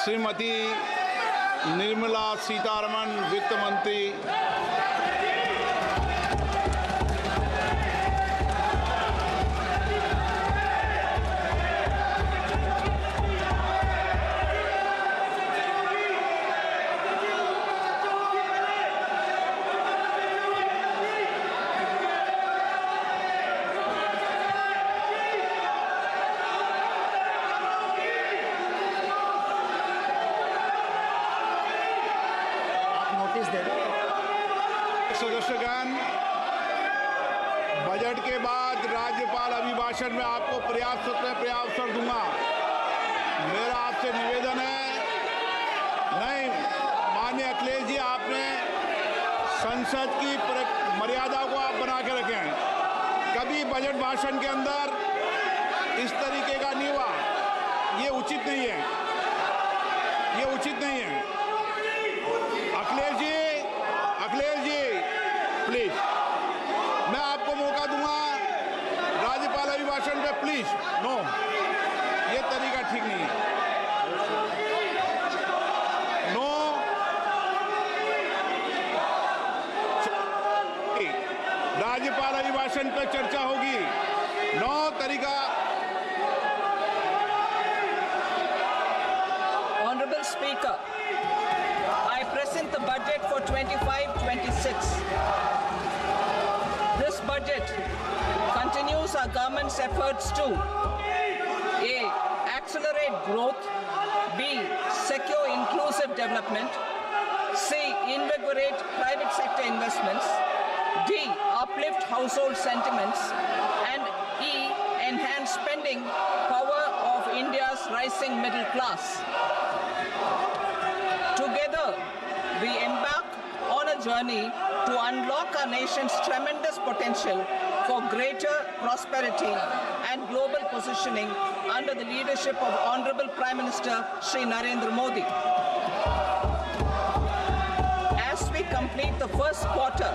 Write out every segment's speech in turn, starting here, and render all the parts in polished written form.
श्रीमती निर्मला सीतारमण वित्त मंत्री, सदस्यगण, बजट के बाद राज्यपाल अभिभाषण में आपको पर्याप्त दूंगा। मेरा आपसे निवेदन है, नहीं माननीय अखिलेश जी, आपने संसद की मर्यादा को आप बना के रखे हैं। कभी बजट भाषण के अंदर इस तरीके का नहीं हुआ, ये उचित नहीं है, ये उचित नहीं है। अखिलेश जी प्लीज, मैं आपको मौका दूंगा राज्यपाल अभिभाषण पे, प्लीज। नो, ये तरीका ठीक नहीं है। नो, राज्यपाल अभिभाषण पे चर्चा होगी। नो तरीका। Honorable Speaker, I present the budget for 25-26. This budget continues our government's efforts to A. Accelerate growth, B. Secure inclusive development, C. Invigorate private sector investments, D. Uplift household sentiments, and E. Enhance spending power of India's rising middle class. Together, we embark on a journey to unlock our nation's tremendous potential for greater prosperity and global positioning under the leadership of Honorable Prime Minister Shri Narendra Modi. As we complete the first quarter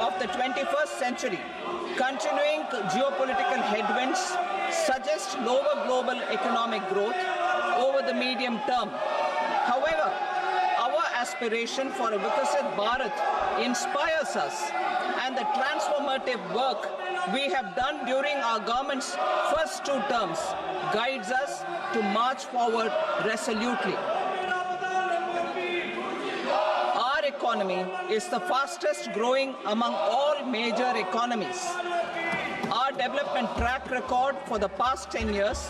of the 21st century, continuing geopolitical headwinds suggest lower global economic growth over the medium term. However, our aspiration for a Vikasit Bharat inspires us, and the transformative work we have done during our government's first 2 terms guides us to march forward resolutely. Our economy is the fastest growing among all major economies. Our development track record for the past 10 years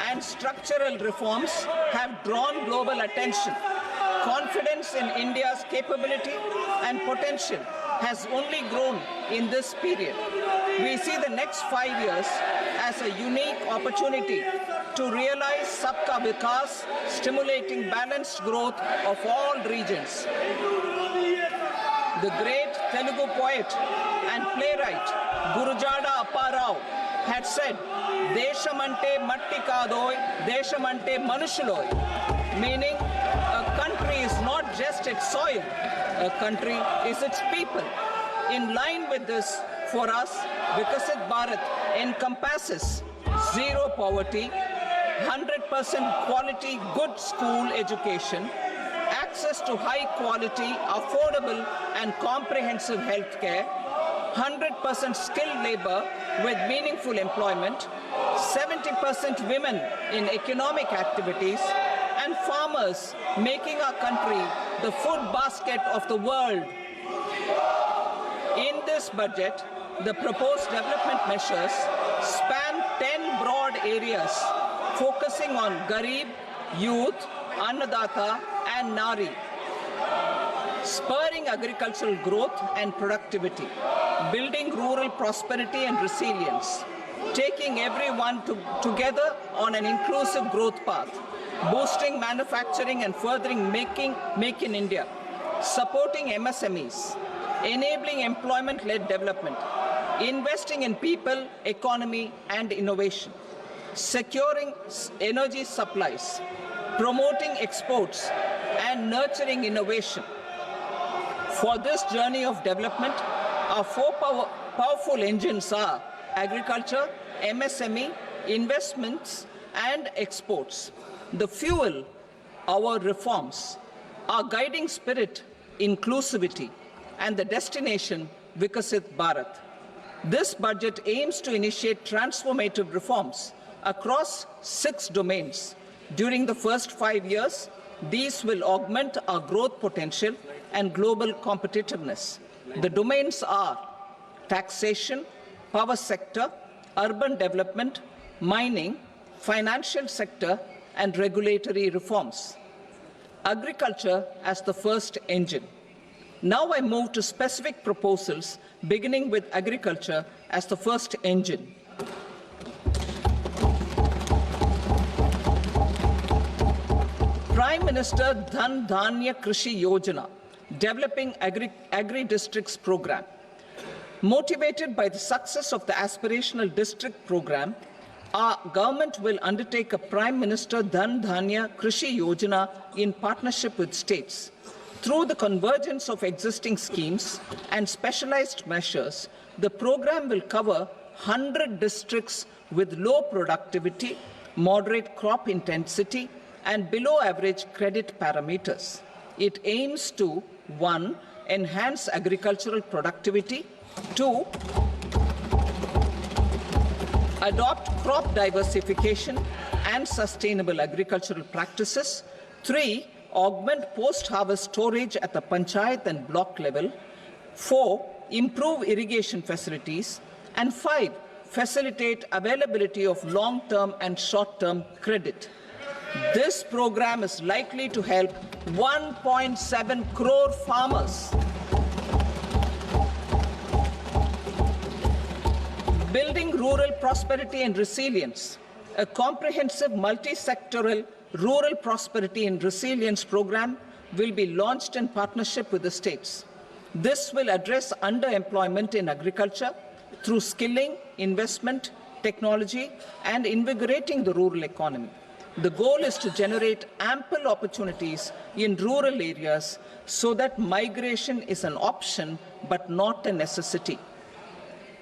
and structural reforms have drawn global attention. Confidence in India's capability and potential has only grown in this period. We see the next 5 years as a unique opportunity to realize Sabka Vikas, stimulating balanced growth of all regions. The great Telugu poet and playwright Gurujada Apparao had said, "Deshamante matti kadoy, deshamante manushuloy," meaning a country is not just its soil, a country is its people. In line with this, for us, Vikasit Bharat encompasses zero poverty, 100% quality good school education, access to high quality, affordable and comprehensive health care, 100% skilled labor with meaningful employment, 70% women in economic activities, and farmers making our country the food basket of the world. In this budget, the proposed development measures span 10 broad areas focusing on Garib, youth, Annadata and Nari, spurring agricultural growth and productivity, building rural prosperity and resilience, taking everyone together on an inclusive growth path, boosting manufacturing and furthering Make in India, supporting MSMEs, enabling employment-led development, investing in people, economy and innovation, securing energy supplies, promoting exports and nurturing innovation. For this journey of development, our 4 powerful engines are agriculture, MSME, investments and exports. The fuel, our reforms, our guiding spirit, inclusivity, and the destination, Vikasit Bharat. This budget aims to initiate transformative reforms across 6 domains. During the first 5 years, these will augment our growth potential and global competitiveness. The domains are taxation, power sector, urban development, mining, financial sector, and regulatory reforms. Agriculture as the first engine. Now I move to specific proposals, beginning with agriculture as the first engine. Prime Minister Dhan Dhanya Krishi Yojana, developing agri-districts program. Motivated by the success of the aspirational district program, our government will undertake a Prime Minister Dhan Dhanya Krishi Yojana in partnership with states. Through the convergence of existing schemes and specialized measures, the program will cover 100 districts with low productivity, moderate crop intensity, and below average credit parameters. It aims to 1. Enhance agricultural productivity, 2. Adopt crop diversification and sustainable agricultural practices, 3. Augment post-harvest storage at the panchayat and block level, 4. Improve irrigation facilities, and 5. Facilitate availability of long-term and short-term credit. This program is likely to help 1.7 crore farmers. Building rural prosperity and resilience. A comprehensive multi-sectoral rural prosperity and resilience program will be launched in partnership with the states. This will address underemployment in agriculture through skilling, investment, technology, and invigorating the rural economy. The goal is to generate ample opportunities in rural areas so that migration is an option but not a necessity.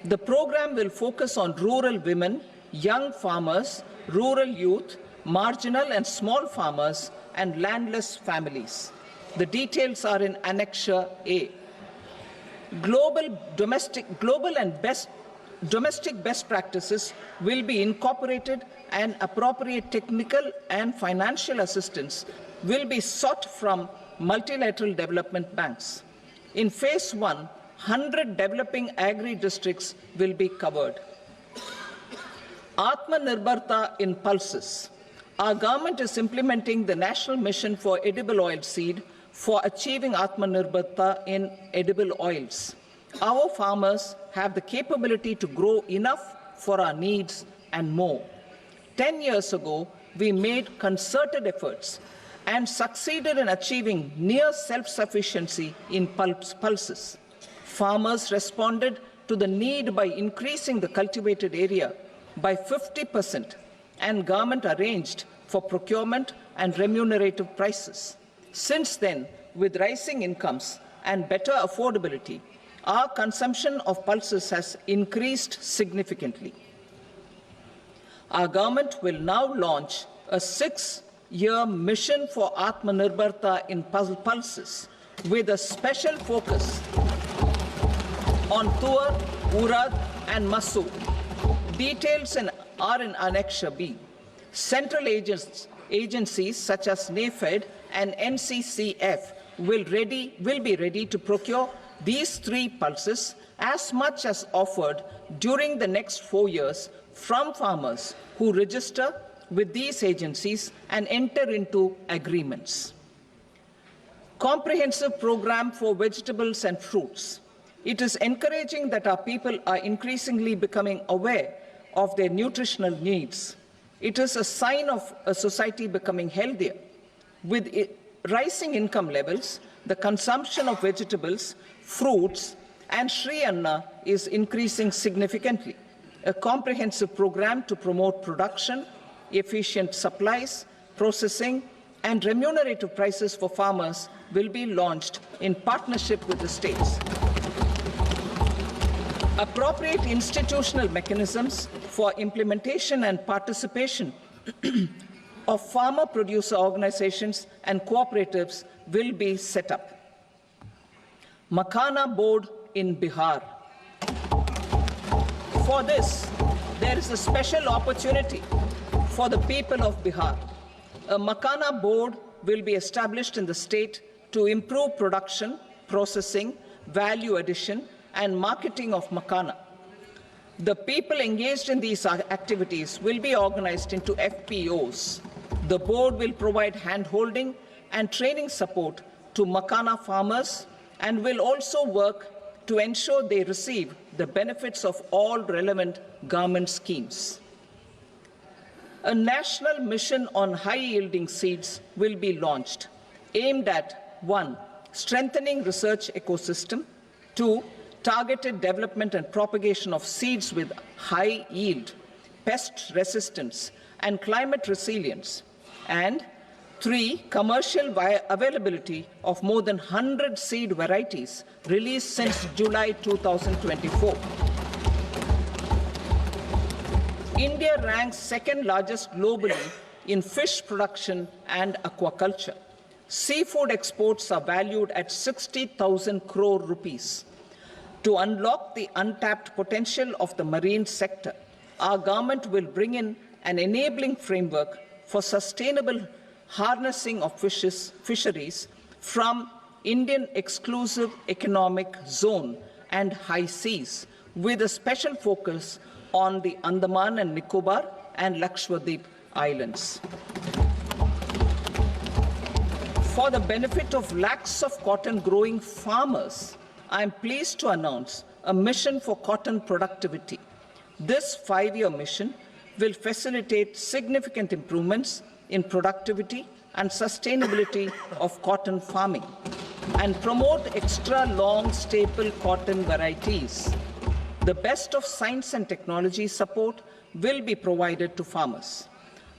The program will focus on rural women, young farmers, rural youth, marginal and small farmers, and landless families. The details are in Annexure A. Domestic best practices will be incorporated, and appropriate technical and financial assistance will be sought from multilateral development banks. In Phase 1, 100 developing agri-districts will be covered. Atmanirbharta in pulses. Our government is implementing the National Mission for Edible Oil Seed for achieving Atmanirbharta in edible oils. Our farmers have the capability to grow enough for our needs and more. 10 years ago, we made concerted efforts and succeeded in achieving near self-sufficiency in pulses. Farmers responded to the need by increasing the cultivated area by 50%, and government arranged for procurement and remunerative prices. Since then, with rising incomes and better affordability, our consumption of pulses has increased significantly. Our government will now launch a 6-year mission for Atmanirbharta in pulses with a special focus on Tuar, Urad, and Masoor. Details are in Annexure B. Central agencies such as NAFED and NCCF will be ready to procure these 3 pulses as much as offered during the next 4 years from farmers who register with these agencies and enter into agreements. Comprehensive program for vegetables and fruits. It is encouraging that our people are increasingly becoming aware of their nutritional needs. It is a sign of a society becoming healthier. With rising income levels, the consumption of vegetables, fruits, and Shri Anna is increasing significantly. A comprehensive program to promote production, efficient supplies, processing, and remunerative prices for farmers will be launched in partnership with the states. Appropriate institutional mechanisms for implementation and participation of farmer producer organizations and cooperatives will be set up. Makhana board in Bihar. For this, there is a special opportunity for the people of Bihar. A Makhana board will be established in the state to improve production, processing, value addition, and marketing of Makhana. The people engaged in these activities will be organized into FPOs. The board will provide hand-holding and training support to Makhana farmers and will also work to ensure they receive the benefits of all relevant government schemes. A national mission on high-yielding seeds will be launched, aimed at 1. Strengthening research ecosystem, 2. Targeted development and propagation of seeds with high yield, pest resistance, and climate resilience, and 3. Commercial availability of more than 100 seed varieties released since July 2024. India ranks second largest globally in fish production and aquaculture. Seafood exports are valued at 60,000 crore rupees. To unlock the untapped potential of the marine sector, our government will bring in an enabling framework for sustainable harnessing of fisheries from Indian exclusive economic zone and high seas, with a special focus on the Andaman and Nicobar and Lakshadweep Islands. For the benefit of lakhs of cotton growing farmers, I am pleased to announce a mission for cotton productivity. This 5-year mission will facilitate significant improvements in productivity and sustainability of cotton farming and promote extra long staple cotton varieties. The best of science and technology support will be provided to farmers.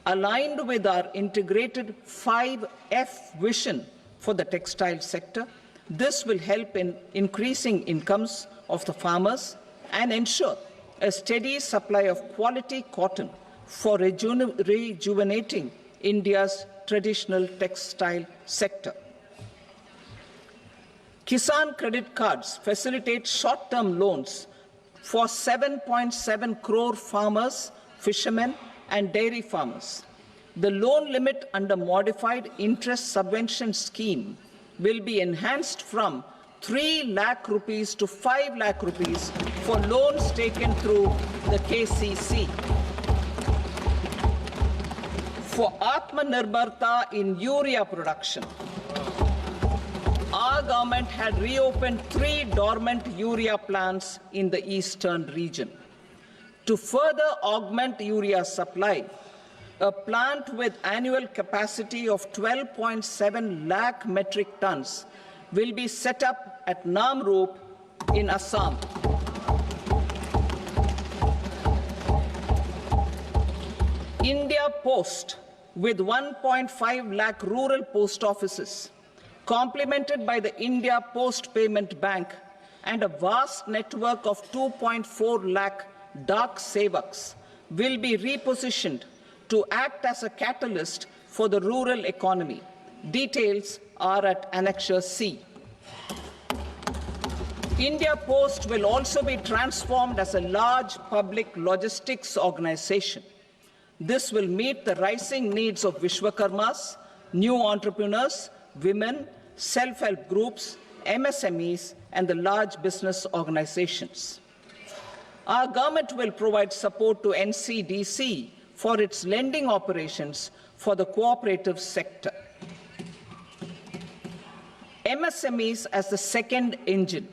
Aligned with our integrated 5F vision for the textile sector, this will help in increasing incomes of the farmers and ensure a steady supply of quality cotton for rejuvenating India's traditional textile sector. Kisan credit cards facilitate short-term loans for 7.7 crore farmers, fishermen, and dairy farmers. The loan limit under modified interest subvention scheme will be enhanced from 3 lakh rupees to 5 lakh rupees for loans taken through the KCC. For Atmanirbharta in urea production, our government had reopened 3 dormant urea plants in the eastern region. To further augment urea supply, a plant with annual capacity of 12.7 lakh metric tons will be set up at Namrup in Assam. India Post, with 1.5 lakh rural post offices, complemented by the India Post Payment Bank and a vast network of 2.4 lakh Dak Sevaks, will be repositioned to act as a catalyst for the rural economy. Details are at Annexure C. India Post will also be transformed as a large public logistics organization. This will meet the rising needs of Vishwakarmas, new entrepreneurs, women, self-help groups, MSMEs, and the large business organizations. Our government will provide support to NCDC for its lending operations for the cooperative sector. MSMEs as the second engine.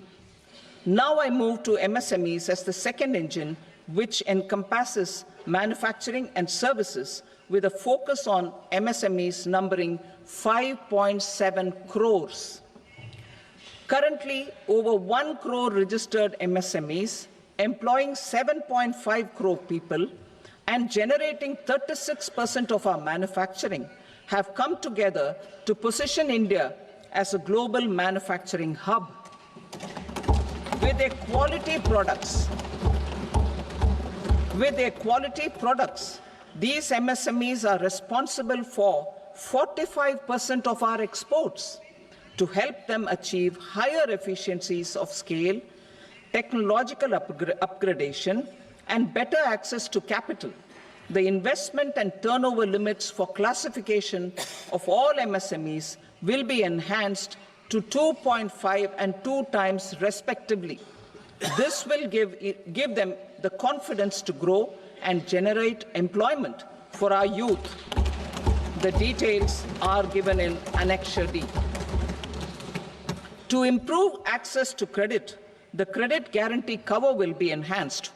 Now I move to MSMEs as the second engine, which encompasses manufacturing and services with a focus on MSMEs numbering 5.7 crores. Currently, over 1 crore registered MSMEs, employing 7.5 crore people and generating 36% of our manufacturing, have come together to position India as a global manufacturing hub. With their quality products, These MSMEs are responsible for 45% of our exports. To help them achieve higher efficiencies of scale, technological upgradation, and better access to capital, the investment and turnover limits for classification of all MSMEs will be enhanced to 2.5 and 2 times respectively. This will give them the confidence to grow and generate employment for our youth. The details are given in Annexure D. To improve access to credit, the credit guarantee cover will be enhanced.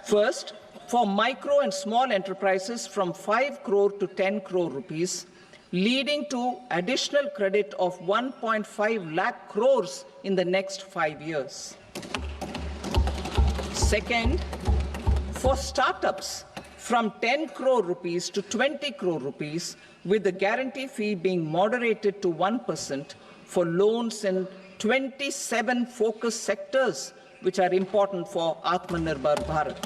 First, for micro and small enterprises from 5 crore to 10 crore rupees, leading to additional credit of 1.5 lakh crores in the next 5 years. Second, for startups from 10 crore rupees to 20 crore rupees, with the guarantee fee being moderated to 1% for loans in 27 focus sectors which are important for Atmanirbhar Bharat.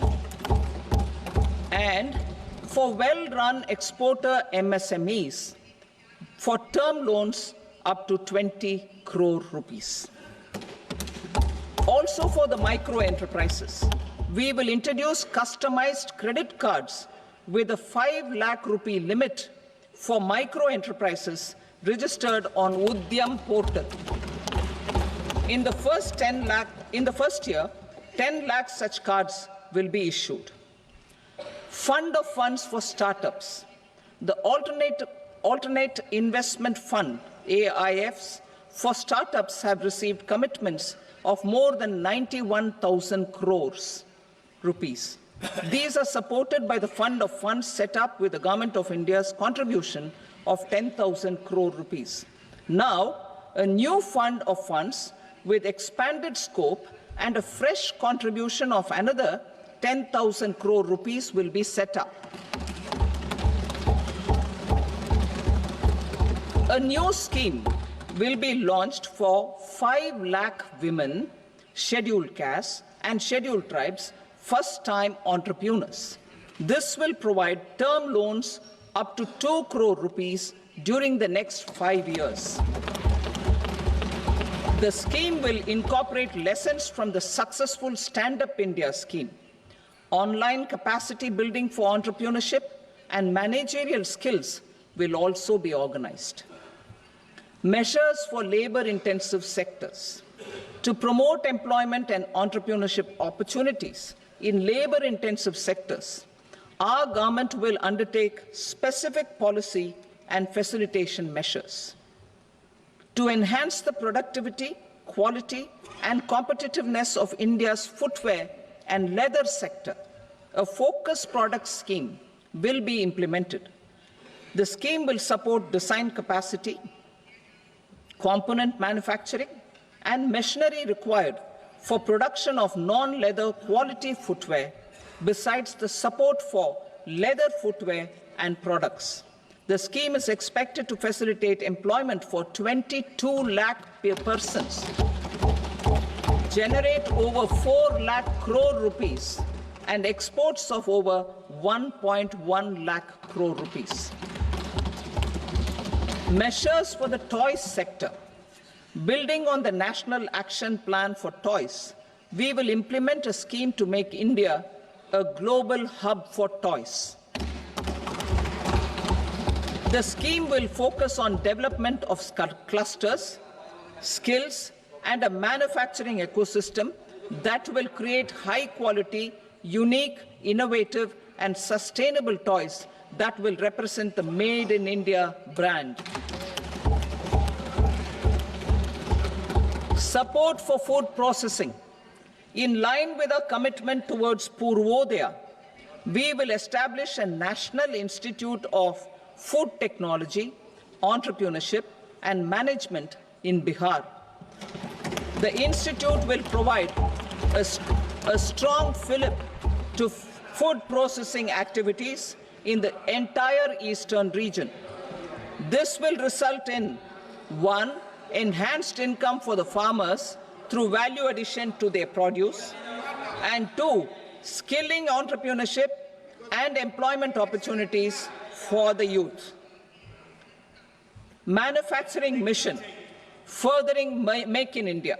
And for well-run exporter MSMEs, for term loans up to 20 crore rupees. Also for the micro enterprises, we will introduce customized credit cards with a 5 lakh rupee limit for micro enterprises registered on Udyam portal. In the first year, 10 lakh such cards will be issued. Fund of funds for startups. The Alternate Investment Fund, AIFs, for startups have received commitments of more than 91,000 crores rupees. These are supported by the fund of funds set up with the Government of India's contribution of 10,000 crore rupees. Now, a new fund of funds with expanded scope and a fresh contribution of another 10,000 crore rupees will be set up. A new scheme will be launched for 5 lakh women, scheduled castes and scheduled tribes, first-time entrepreneurs. This will provide term loans up to 2 crore rupees during the next 5 years. The scheme will incorporate lessons from the successful Stand Up India scheme. Online capacity building for entrepreneurship and managerial skills will also be organized. Measures for labor-intensive sectors. To promote employment and entrepreneurship opportunities in labor-intensive sectors, our government will undertake specific policy and facilitation measures. To enhance the productivity, quality, and competitiveness of India's footwear and leather sector, a focused product scheme will be implemented. The scheme will support design capacity, component manufacturing, and machinery required for production of non-leather quality footwear, besides the support for leather footwear and products. The scheme is expected to facilitate employment for 22 lakh persons, generate over 4 lakh crore rupees, and exports of over 1.1 lakh crore rupees. Measures for the toys sector. Building on the National Action Plan for Toys, we will implement a scheme to make India a global hub for toys. The scheme will focus on development of clusters, skills, and a manufacturing ecosystem that will create high-quality, unique, innovative, and sustainable toys that will represent the Made in India brand. Support for food processing. In line with our commitment towards Purvodaya, we will establish a National Institute of Food Technology, Entrepreneurship and Management in Bihar. The institute will provide a strong fillip to food processing activities in the entire eastern region. This will result in 1. Enhanced income for the farmers through value addition to their produce, and 2. Skilling entrepreneurship and employment opportunities for the youth. Manufacturing mission, furthering Make in India.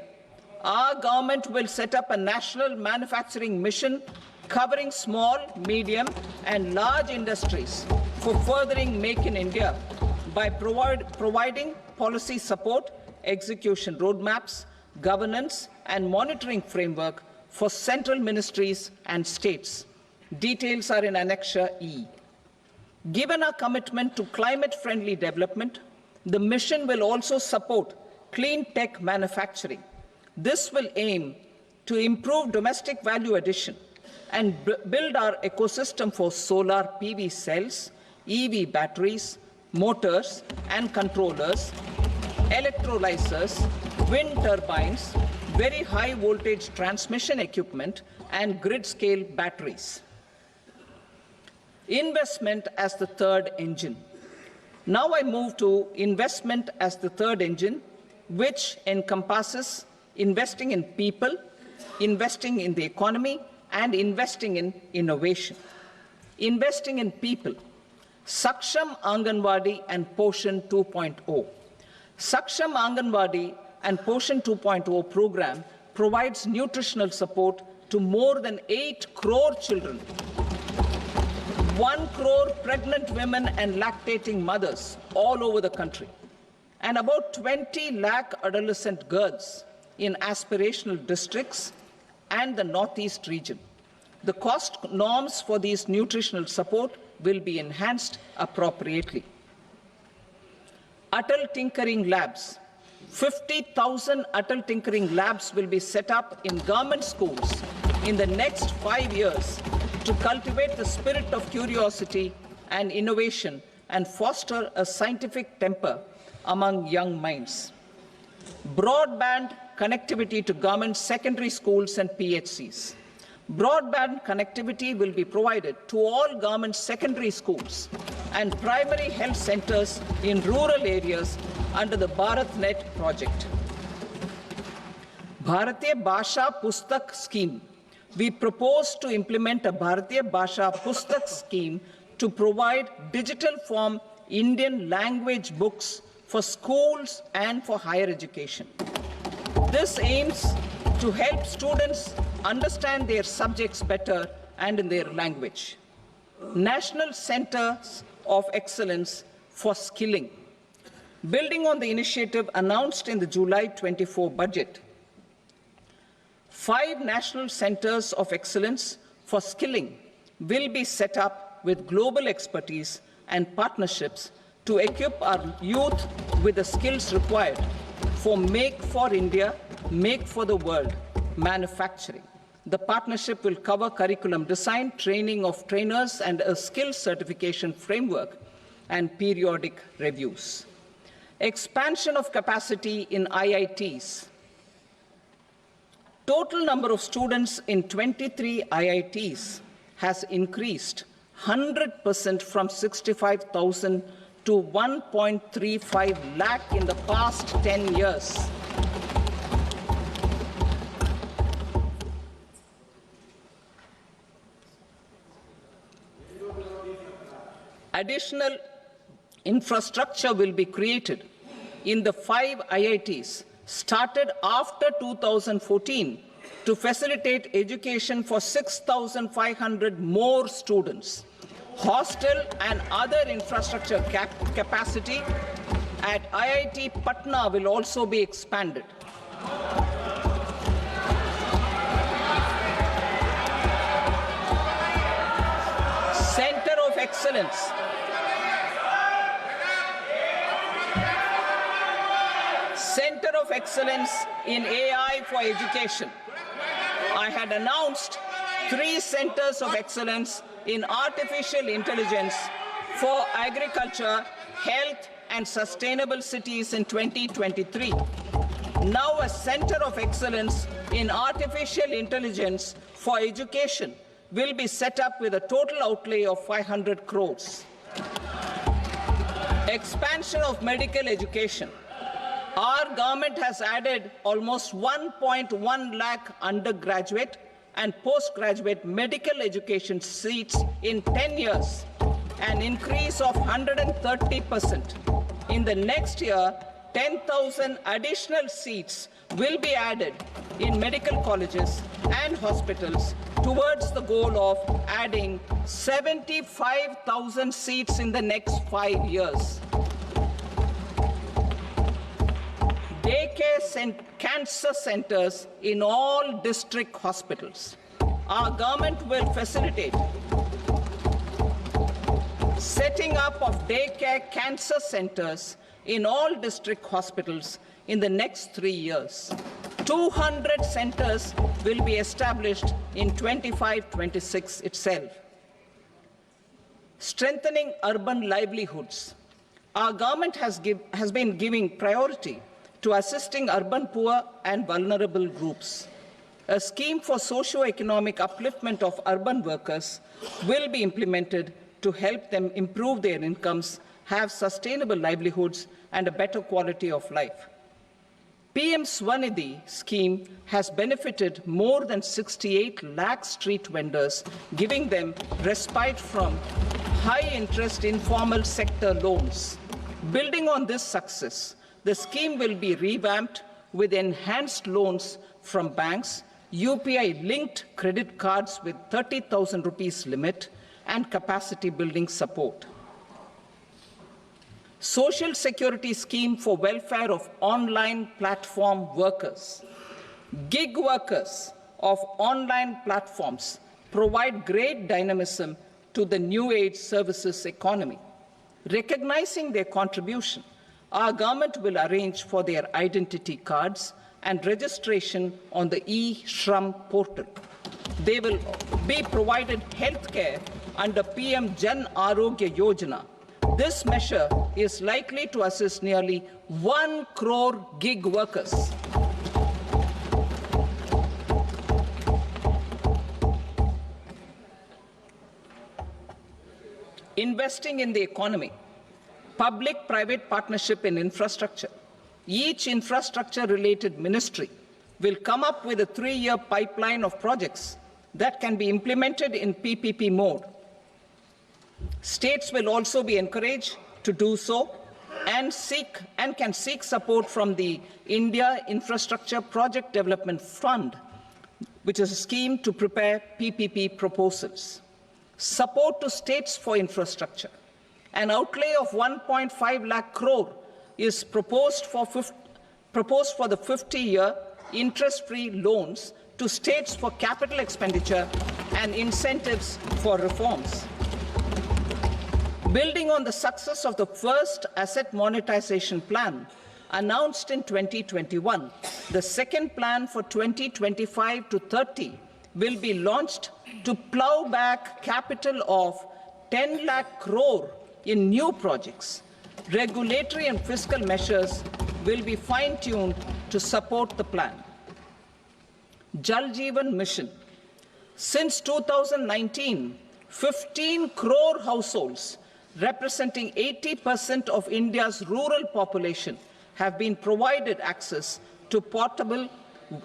Our government will set up a national manufacturing mission covering small, medium and large industries for furthering Make in India by providing policy support, execution roadmaps, governance and monitoring framework for central ministries and states. Details are in Annexure E. Given our commitment to climate-friendly development, the mission will also support clean tech manufacturing. This will aim to improve domestic value addition and build our ecosystem for solar PV cells, EV batteries, motors and controllers, electrolyzers, wind turbines, very high voltage transmission equipment and grid-scale batteries. Investment as the third engine. Now I move to investment as the third engine, which encompasses investing in people, investing in the economy, and investing in innovation. Investing in people. Saksham Anganwadi and Poshan 2.0. Saksham Anganwadi and Poshan 2.0 program provides nutritional support to more than 8 crore children, 1 crore pregnant women and lactating mothers all over the country, and about 20 lakh adolescent girls in aspirational districts and the Northeast region. The cost norms for these nutritional support will be enhanced appropriately. Atal Tinkering Labs. 50,000 Atal Tinkering Labs will be set up in government schools in the next 5 years to cultivate the spirit of curiosity and innovation and foster a scientific temper among young minds. Broadband connectivity to government secondary schools and PHCs. Broadband connectivity will be provided to all government secondary schools and primary health centers in rural areas under the BharatNet project. Bharatiya Bhasha Pustak Scheme. We propose to implement a Bharatiya Bhasha Pustak scheme to provide digital form Indian language books for schools and for higher education. This aims to help students understand their subjects better and in their language. National Centers of Excellence for Skilling. Building on the initiative announced in the July 24 budget, 5 national centers of excellence for skilling will be set up with global expertise and partnerships to equip our youth with the skills required for Make for India, Make for the World manufacturing. The partnership will cover curriculum design, training of trainers, and a skills certification framework and periodic reviews. Expansion of capacity in IITs. Total number of students in 23 IITs has increased 100% from 65,000 to 1.35 lakh in the past 10 years. Additional infrastructure will be created in the 5 IITs started after 2014 to facilitate education for 6,500 more students. Hostel and other infrastructure capacity at IIT Patna will also be expanded. Center of Excellence. Center of Excellence in AI for Education. I had announced 3 centers of excellence in artificial intelligence for agriculture, health, and sustainable cities in 2023. Now a center of excellence in artificial intelligence for education will be set up with a total outlay of 500 crores. Expansion of medical education. Our government has added almost 1.1 lakh undergraduate and postgraduate medical education seats in 10 years, an increase of 130%. In the next year, 10,000 additional seats will be added in medical colleges and hospitals towards the goal of adding 75,000 seats in the next 5 years. Daycare and cancer centers in all district hospitals. Our government will facilitate setting up of daycare cancer centers in all district hospitals in the next 3 years. 200 centers will be established in 25-26 itself. Strengthening urban livelihoods. Our government has been giving priority to assisting urban poor and vulnerable groups. A scheme for socio-economic upliftment of urban workers will be implemented to help them improve their incomes, have sustainable livelihoods, and a better quality of life. PM Swanidhi scheme has benefited more than 68 lakh street vendors, giving them respite from high-interest informal sector loans. Building on this success, the scheme will be revamped with enhanced loans from banks, UPI-linked credit cards with 30,000 rupees limit, and capacity building support. Social Security scheme for welfare of online platform workers. Gig workers of online platforms provide great dynamism to the new age services economy. Recognizing their contribution, our government will arrange for their identity cards and registration on the e-Shram portal. They will be provided health care under PM Jan Arogya Yojana. This measure is likely to assist nearly 1 crore gig workers. Investing in the economy. Public-private partnership in infrastructure. Each infrastructure-related ministry will come up with a 3-year pipeline of projects that can be implemented in PPP mode. States will also be encouraged to do so and can seek support from the India Infrastructure Project Development Fund, which is a scheme to prepare PPP proposals. Support to states for infrastructure. An outlay of 1.5 lakh crore is proposed for the 50-year interest-free loans to states for capital expenditure and incentives for reforms. Building on the success of the first asset monetization plan announced in 2021, the second plan for 2025 to 30 will be launched to plow back capital of 10 lakh crore in new projects. Regulatory and fiscal measures will be fine-tuned to support the plan. Jal Jeevan Mission. Since 2019, 15 crore households, representing 80% of India's rural population, have been provided access to portable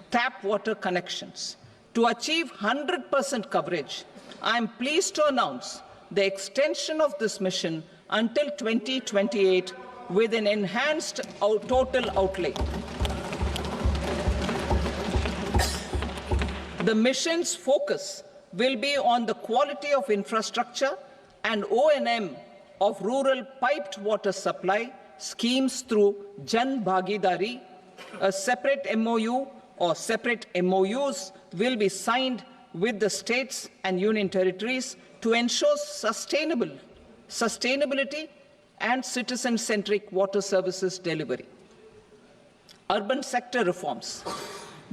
tap water connections. To achieve 100% coverage, I am pleased to announce the extension of this mission until 2028 with an enhanced total outlay. The mission's focus will be on the quality of infrastructure and O&M of rural piped water supply schemes through Jan Bhagidari. A separate MOU or separate MOUs will be signed with the states and union territories to ensure sustainability and citizen-centric water services delivery. Urban sector reforms.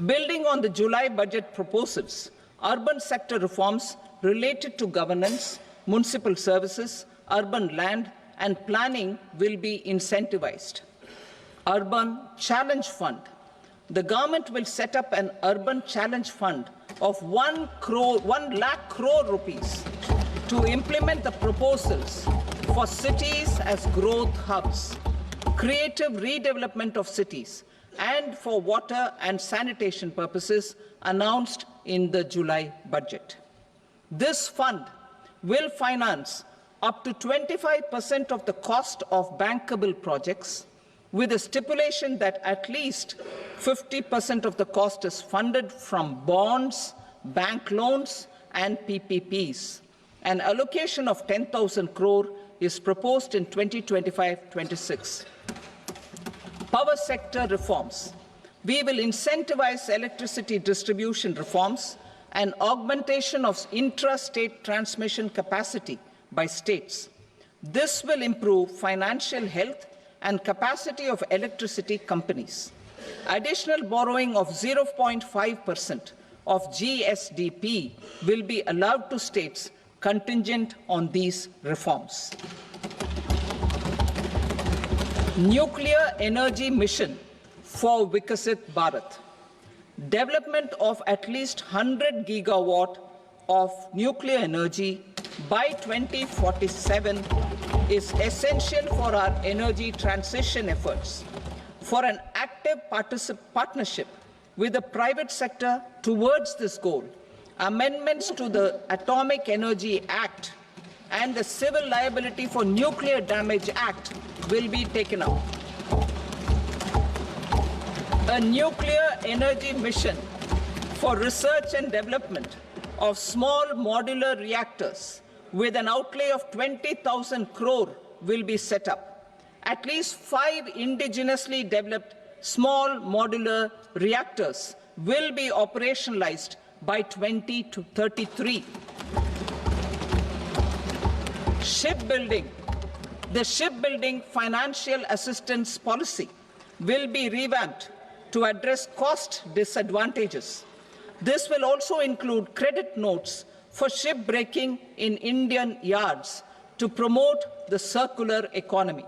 Building on the July budget proposals, urban sector reforms related to governance, municipal services, urban land and planning will be incentivized. Urban Challenge Fund. The government will set up an Urban Challenge Fund of 1 lakh crore rupees to implement the proposals for cities as growth hubs, creative redevelopment of cities, and for water and sanitation purposes announced in the July budget. This fund will finance up to 25% of the cost of bankable projects, with a stipulation that at least 50% of the cost is funded from bonds, bank loans, and PPPs. An allocation of 10,000 crore is proposed in 2025-26. Power sector reforms. We will incentivize electricity distribution reforms and augmentation of intrastate transmission capacity by states. This will improve financial health and capacity of electricity companies. Additional borrowing of 0.5% of GSDP will be allowed to states contingent on these reforms. Nuclear energy mission for Vikasit Bharat. Development of at least 100 gigawatt of nuclear energy by 2047 is essential for our energy transition efforts. For an active partnership with the private sector towards this goal, amendments to the Atomic Energy Act and the Civil Liability for Nuclear Damage Act will be taken up. A nuclear energy mission for research and development of small modular reactors with an outlay of 20,000 crore will be set up. At least 5 indigenously developed small modular reactors will be operationalized by 2033. Shipbuilding. The shipbuilding financial assistance policy will be revamped to address cost disadvantages. This will also include credit notes for shipbreaking in Indian yards to promote the circular economy.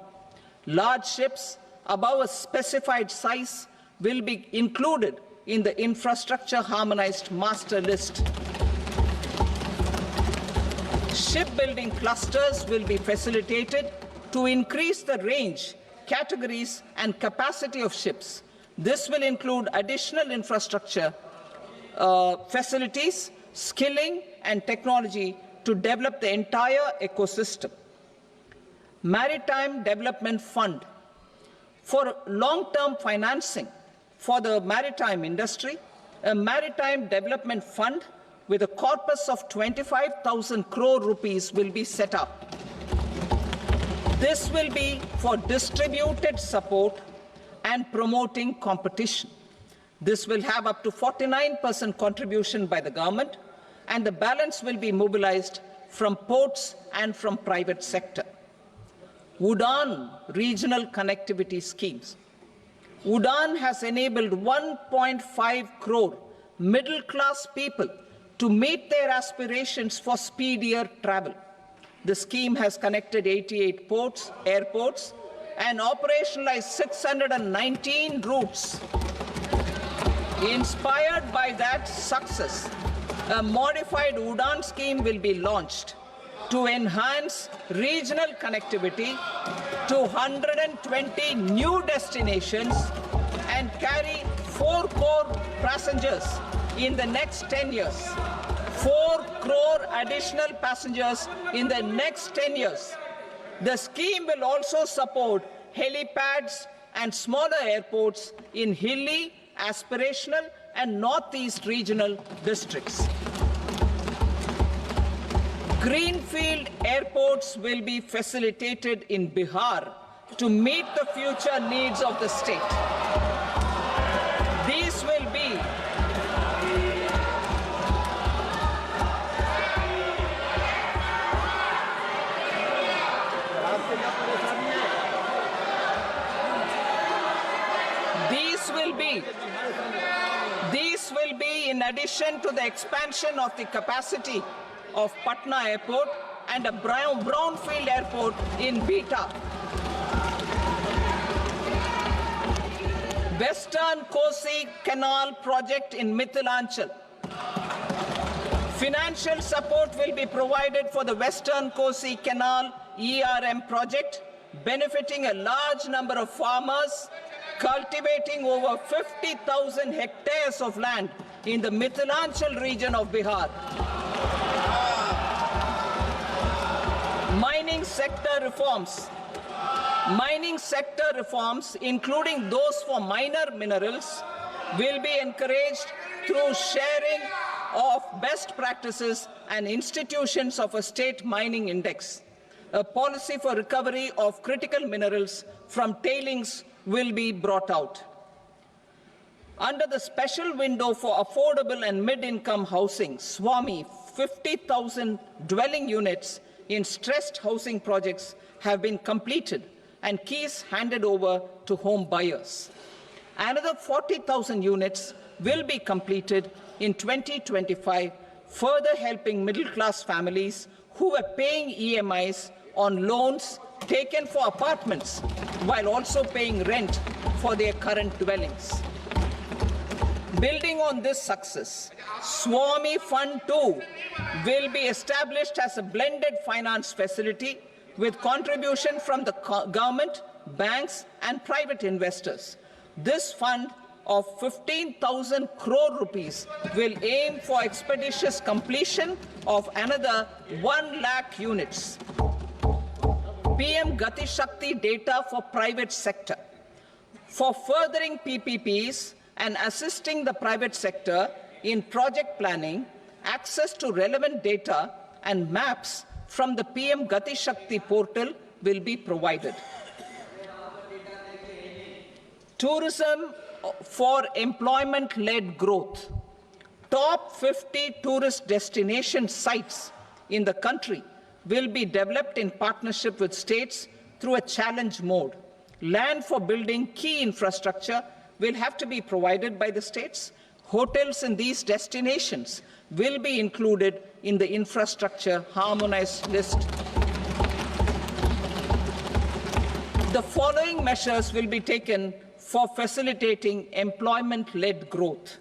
Large ships above a specified size will be included in the infrastructure harmonized master list. Shipbuilding clusters will be facilitated to increase the range, categories, and capacity of ships. This will include additional infrastructure, facilities, skilling, and technology to develop the entire ecosystem. Maritime Development Fund. For long-term financing for the maritime industry, a Maritime Development Fund with a corpus of 25,000 crore rupees will be set up. This will be for distributed support and promoting competition. This will have up to 49% contribution by the government, and the balance will be mobilized from ports and from private sector. UDAN regional connectivity schemes. UDAN has enabled 1.5 crore middle-class people to meet their aspirations for speedier travel. The scheme has connected 88 airports, and operationalized 619 routes. Inspired by that success, a modified UDAN scheme will be launched to enhance regional connectivity to 120 new destinations and carry 4 crore passengers in the next 10 years. 4 crore additional passengers in the next 10 years. The scheme will also support helipads and smaller airports in hilly, aspirational, and northeast regional districts. Greenfield airports will be facilitated in Bihar to meet the future needs of the state. These will be in addition to the expansion of the capacity of Patna Airport and a brownfield airport in Beta. Western Kosi Canal project in Mithilanchal. Financial support will be provided for the Western Kosi Canal ERM project, benefiting a large number of farmers cultivating over 50,000 hectares of land in the Mithilanchal region of Bihar. Mining sector reforms, including those for minor minerals, will be encouraged through sharing of best practices and institutions of a state mining index. A policy for recovery of critical minerals from tailings will be brought out. Under the special window for affordable and mid-income housing, SWAMI, 50,000 dwelling units in stressed housing projects have been completed and keys handed over to home buyers. Another 40,000 units will be completed in 2025, further helping middle-class families who were paying EMIs on loans taken for apartments while also paying rent for their current dwellings. Building on this success, SWAMI Fund 2 will be established as a blended finance facility with contribution from the government, banks, and private investors. This fund of 15,000 crore rupees will aim for expeditious completion of another 1 lakh units. PM Gati Shakti data for private sector. For furthering PPPs and assisting the private sector in project planning, access to relevant data and maps from the PM Gati Shakti portal will be provided. Tourism for employment-led growth. Top 50 tourist destination sites in the country will be developed in partnership with states through a challenge mode. Land for building key infrastructure will have to be provided by the states. Hotels in these destinations will be included in the infrastructure harmonized list. The following measures will be taken for facilitating employment-led growth: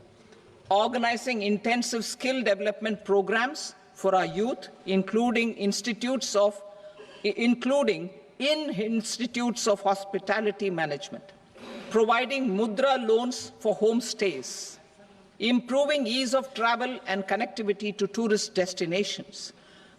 organizing intensive skill development programs for our youth, including in institutes of hospitality management, providing mudra loans for homestays, improving ease of travel and connectivity to tourist destinations,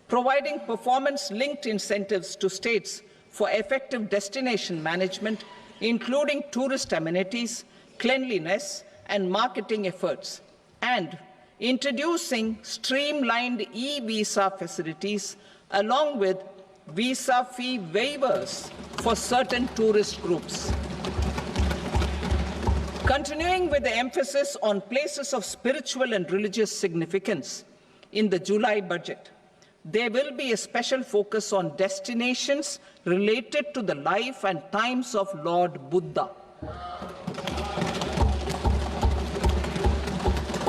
providing performance-linked incentives to states for effective destination management, including tourist amenities, cleanliness, and marketing efforts, and introducing streamlined e-visa facilities along with visa fee waivers for certain tourist groups. Continuing with the emphasis on places of spiritual and religious significance in the July budget, there will be a special focus on destinations related to the life and times of Lord Buddha.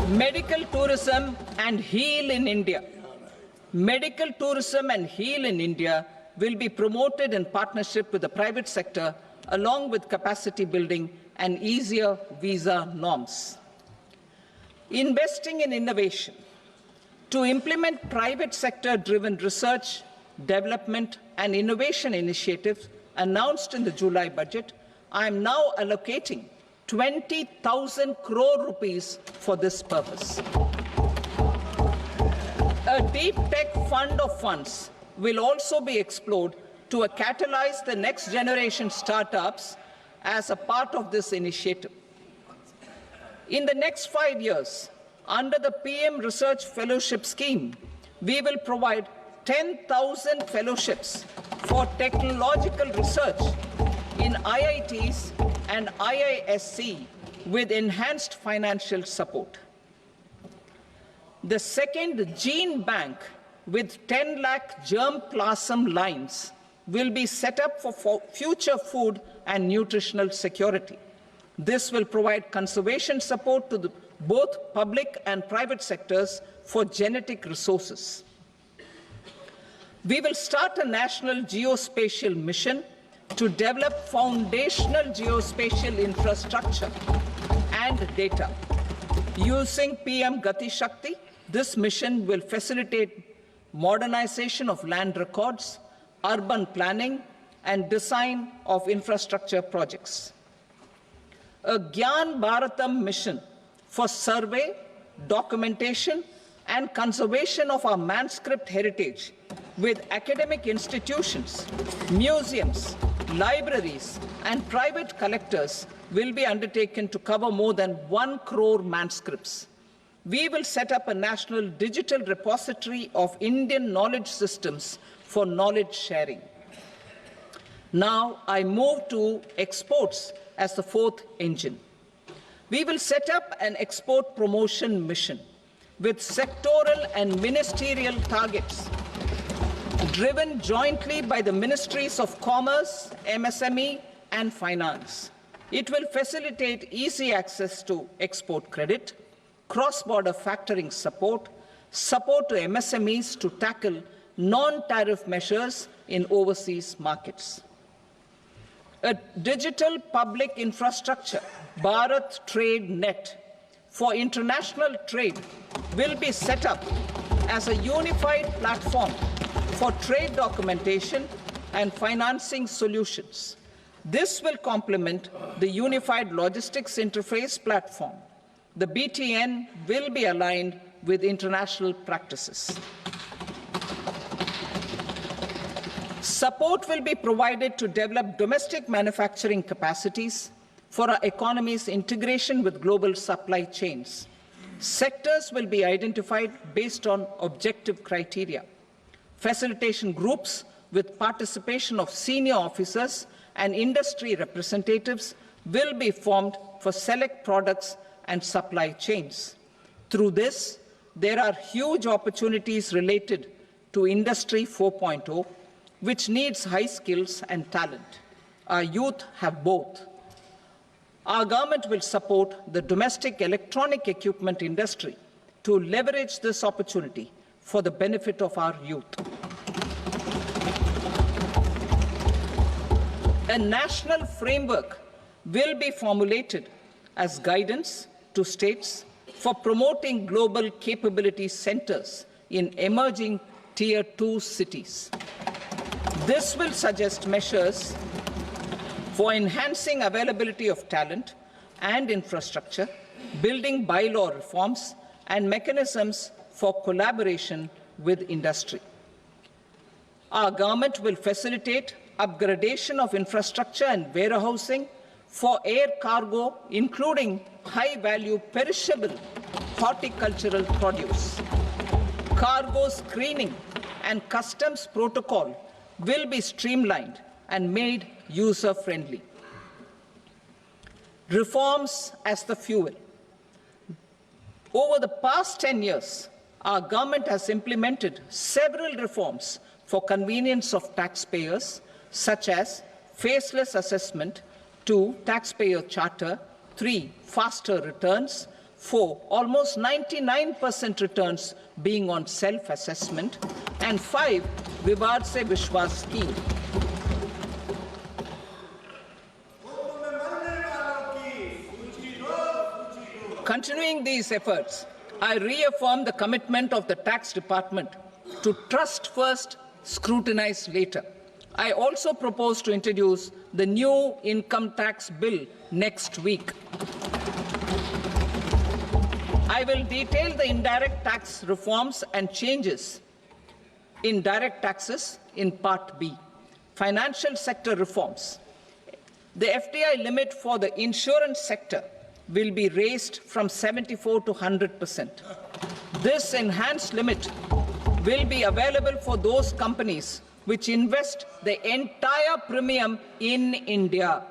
Medical tourism and heal in India. Medical tourism and heal in India will be promoted in partnership with the private sector, along with capacity building and easier visa norms. Investing in innovation. To implement private sector-driven research, development, and innovation initiatives announced in the July budget, I am now allocating 20,000 crore rupees for this purpose. A deep tech fund of funds will also be explored to catalyze the next generation startups as a part of this initiative. In the next 5 years, under the PM Research Fellowship Scheme, we will provide 10,000 fellowships for technological research in IITs and IISc with enhanced financial support. The second gene bank with 10 lakh germplasm lines will be set up for future food and nutritional security. This will provide conservation support to both public and private sectors for genetic resources. We will start a national geospatial mission to develop foundational geospatial infrastructure and data. Using PM Gati Shakti, this mission will facilitate modernization of land records, urban planning, and design of infrastructure projects. A Gyan Bharatam mission for survey, documentation, and conservation of our manuscript heritage with academic institutions, museums, libraries, and private collectors will be undertaken to cover more than 1 crore manuscripts. We will set up a national digital repository of Indian knowledge systems for knowledge sharing. Now I move to exports as the fourth engine. We will set up an export promotion mission with sectoral and ministerial targets driven jointly by the Ministries of Commerce, MSME, and Finance. It will facilitate easy access to export credit, cross-border factoring support, support to MSMEs to tackle non-tariff measures in overseas markets. A digital public infrastructure, Bharat Trade Net, for international trade will be set up as a unified platform for trade documentation and financing solutions. This will complement the Unified Logistics Interface platform. The BTN will be aligned with international practices. Support will be provided to develop domestic manufacturing capacities for our economy's integration with global supply chains. Sectors will be identified based on objective criteria. Facilitation groups with participation of senior officers and industry representatives will be formed for select products and supply chains. Through this, there are huge opportunities related to Industry 4.0, which needs high skills and talent. Our youth have both. Our government will support the domestic electronic equipment industry to leverage this opportunity for the benefit of our youth. A national framework will be formulated as guidance to states for promoting global capability centers in emerging Tier 2 cities. This will suggest measures for enhancing availability of talent and infrastructure, building bylaw reforms, and mechanisms for collaboration with industry. Our government will facilitate upgradation of infrastructure and warehousing for air cargo, including high-value perishable horticultural produce. Cargo screening and customs protocol will be streamlined and made user-friendly. Reforms as the fuel. Over the past 10 years, our government has implemented several reforms for convenience of taxpayers, such as faceless assessment, 2, taxpayer charter, 3, faster returns, 4, almost 99% returns being on self-assessment, and 5, Vivad Se Vishwas scheme. Continuing these efforts, I reaffirm the commitment of the Tax Department to trust first, scrutinize later. I also propose to introduce the new income tax bill next week. I will detail the indirect tax reforms and changes in direct taxes in Part B. Financial sector reforms. The FDI limit for the insurance sector will be raised from 74 to 100%. This enhanced limit will be available for those companies which invest the entire premium in India.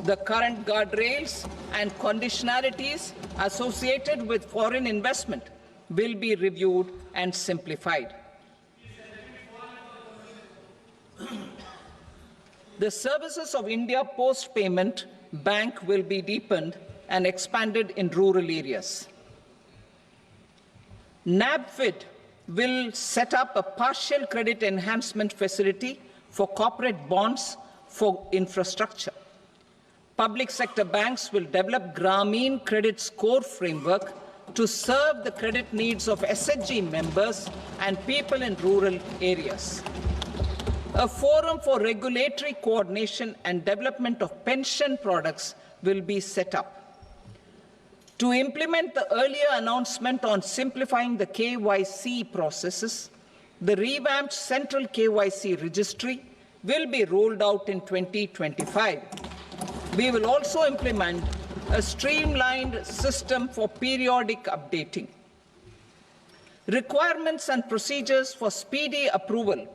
The current guardrails and conditionalities associated with foreign investment will be reviewed and simplified. The services of India Post Payment Bank will be deepened and expanded in rural areas. NABFID will set up a partial credit enhancement facility for corporate bonds for infrastructure. Public sector banks will develop Grameen Credit Score framework to serve the credit needs of SHG members and people in rural areas. A forum for regulatory coordination and development of pension products will be set up. To implement the earlier announcement on simplifying the KYC processes, the revamped central KYC registry will be rolled out in 2025. We will also implement a streamlined system for periodic updating. Requirements and procedures for speedy approval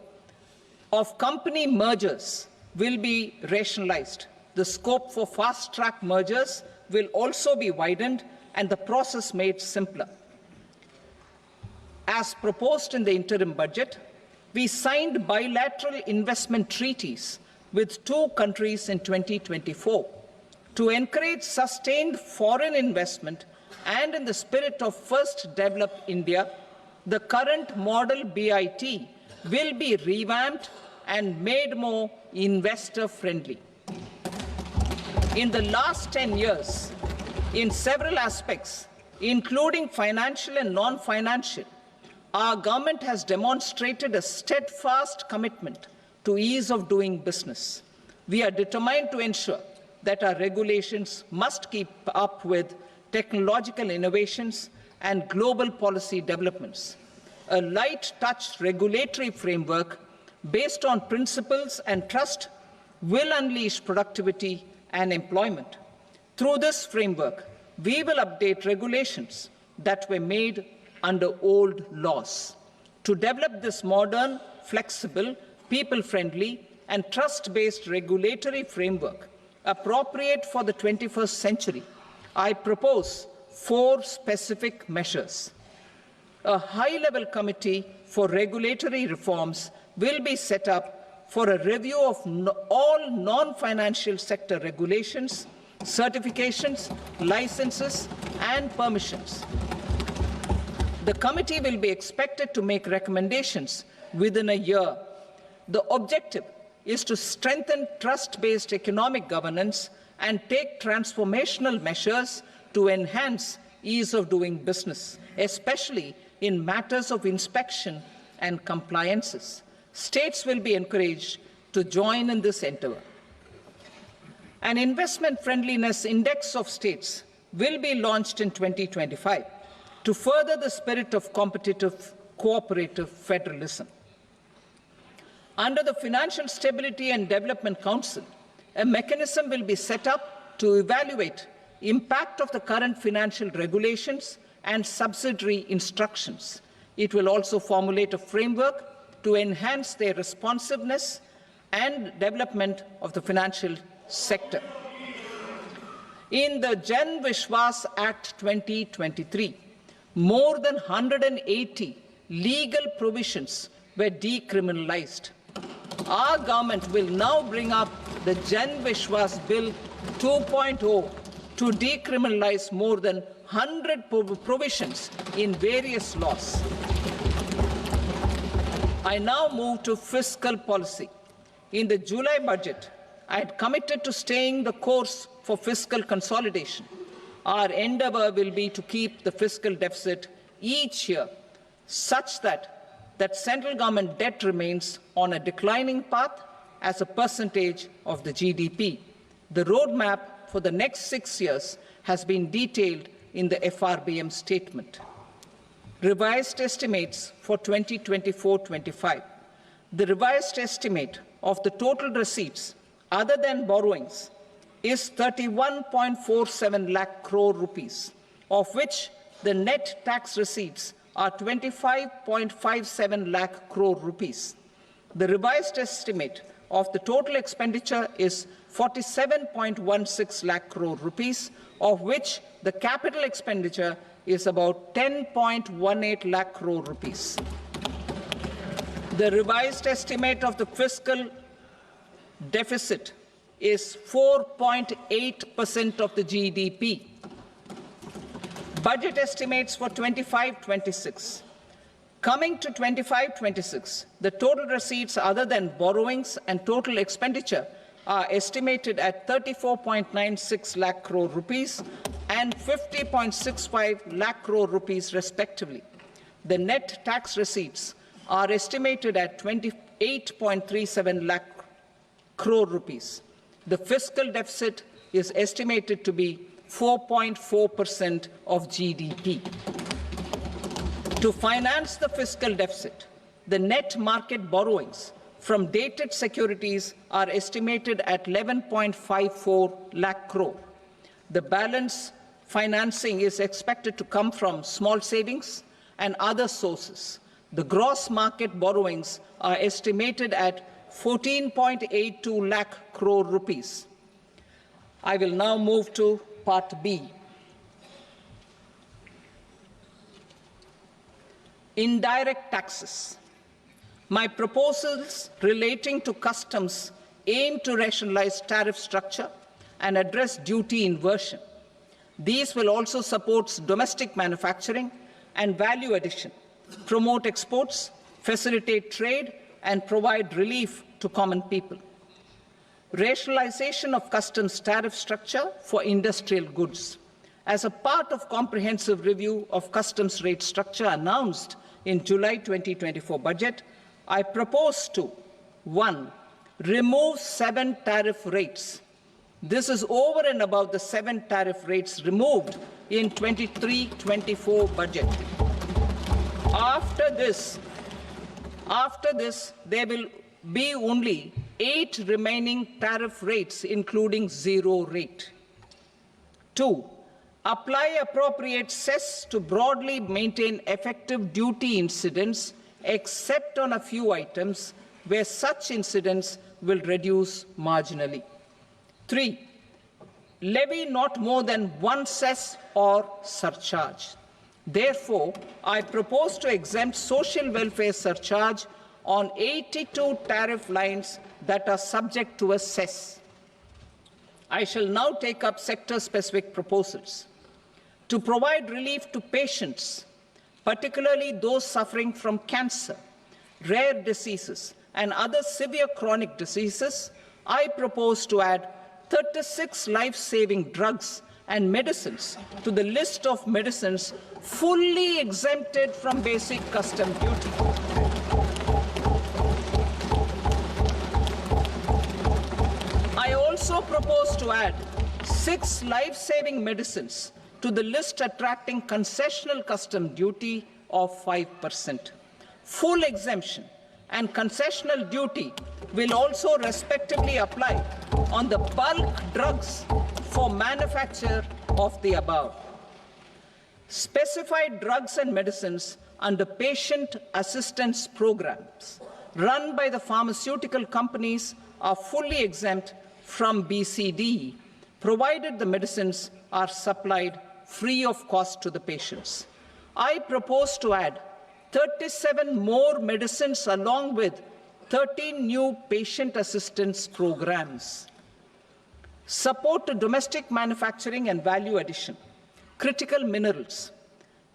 of company mergers will be rationalized. The scope for fast-track mergers will also be widened and the process made simpler. As proposed in the interim budget, we signed bilateral investment treaties with 2 countries in 2024 to encourage sustained foreign investment, and in the spirit of First Develop India, the current model BIT will be revamped and made more investor-friendly. In the last 10 years, in several aspects, including financial and non-financial, our government has demonstrated a steadfast commitment to ease of doing business. We are determined to ensure that our regulations must keep up with technological innovations and global policy developments. A light-touch regulatory framework based on principles and trust will unleash productivity and employment. Through this framework, we will update regulations that were made under old laws. To develop this modern, flexible, people-friendly, and trust-based regulatory framework appropriate for the 21st century, I propose 4 specific measures. A high-level committee for regulatory reforms will be set up for a review of all non-financial sector regulations, certifications, licenses, and permissions. The committee will be expected to make recommendations within a year. The objective is to strengthen trust-based economic governance and take transformational measures to enhance ease of doing business, especially in matters of inspection and compliances. States will be encouraged to join in this endeavor. An investment friendliness index of states will be launched in 2025 to further the spirit of competitive, cooperative federalism. Under the Financial Stability and Development Council, a mechanism will be set up to evaluate impact of the current financial regulations and subsidiary instructions. It will also formulate a framework to enhance their responsiveness and development of the financial sector. In the Jan Vishwas Act 2023, more than 180 legal provisions were decriminalized. Our government will now bring up the Jan Vishwas Bill 2.0 to decriminalize more than 100 provisions in various laws. I now move to fiscal policy. In the July budget, I had committed to staying the course for fiscal consolidation. Our endeavor will be to keep the fiscal deficit each year such that central government debt remains on a declining path as a percentage of the GDP. The roadmap for the next 6 years has been detailed in the FRBM statement. Revised estimates for 2024-25. The revised estimate of the total receipts other than borrowings is 31.47 lakh crore rupees, of which the net tax receipts are 25.57 lakh crore rupees. The revised estimate of the total expenditure is 47.16 lakh crore rupees, of which the capital expenditure is about 10.18 lakh crore rupees. The revised estimate of the fiscal deficit is 4.8% of the GDP. Budget estimates for 25-26. Coming to 25-26, the total receipts other than borrowings and total expenditure are estimated at 34.96 lakh crore rupees and 50.65 lakh crore rupees respectively. The net tax receipts are estimated at 28.37 lakh crore rupees. The fiscal deficit is estimated to be 4.4% of GDP. To finance the fiscal deficit, the net market borrowings from dated securities are estimated at 11.54 lakh crore. The balance financing is expected to come from small savings and other sources. The gross market borrowings are estimated at 14.82 lakh crore rupees. I will now move to Part B. Indirect taxes. My proposals relating to customs aim to rationalize tariff structure and address duty inversion. These will also support domestic manufacturing and value addition, promote exports, facilitate trade, and provide relief to common people. Rationalization of customs tariff structure for industrial goods. As a part of comprehensive review of customs rate structure announced in July 2024 budget, I propose to 1. Remove 7 tariff rates. This is over and above the 7 tariff rates removed in 23-24 budget. After this, there will be only 8 remaining tariff rates, including 0 rate. 2. Apply appropriate cess to broadly maintain effective duty incidence, except on a few items where such incidence will reduce marginally. 3. Levy not more than 1 cess or surcharge. Therefore, I propose to exempt social welfare surcharge on 82 tariff lines that are subject to a cess. I shall now take up sector-specific proposals. To provide relief to patients, particularly those suffering from cancer, rare diseases, and other severe chronic diseases, I propose to add 36 life-saving drugs and medicines to the list of medicines fully exempted from basic custom duty. I also propose to add 6 life-saving medicines to the list attracting concessional custom duty of 5%. Full exemption and concessional duty will also respectively apply on the bulk drugs for manufacture of the above. Specified drugs and medicines under patient assistance programs run by the pharmaceutical companies are fully exempt from BCD, provided the medicines are supplied free of cost to the patients. I propose to add 37 more medicines along with 13 new patient assistance programs. Support to domestic manufacturing and value addition. Critical minerals.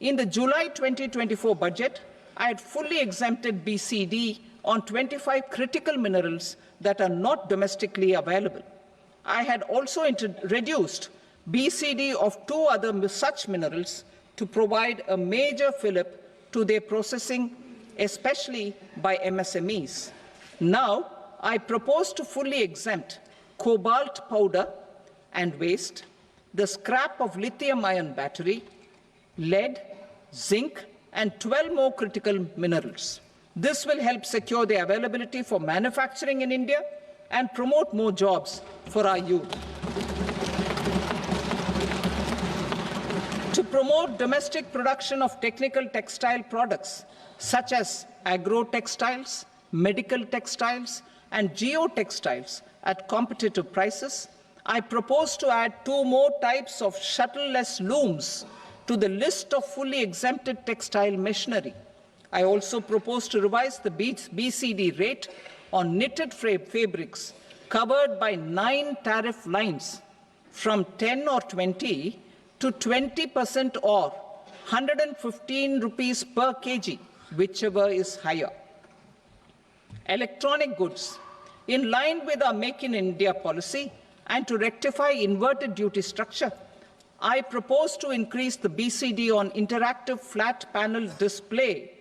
In the July 2024 budget, I had fully exempted BCD on 25 critical minerals that are not domestically available. I had also reduced BCD of 2 other such minerals to provide a major fillip to their processing, especially by MSMEs. Now, I propose to fully exempt cobalt powder and waste, the scrap of lithium-ion battery, lead, zinc, and 12 more critical minerals. This will help secure their availability for manufacturing in India and promote more jobs for our youth. To promote domestic production of technical textile products such as agro-textiles, medical textiles, and geotextiles at competitive prices, I propose to add 2 more types of shuttle-less looms to the list of fully exempted textile machinery. I also propose to revise the BCD rate on knitted fabrics covered by 9 tariff lines from 10 or 20 to 20% or 115 rupees per kg, whichever is higher. Electronic goods. In line with our Make in India policy and to rectify inverted duty structure, I propose to increase the BCD on interactive flat panel display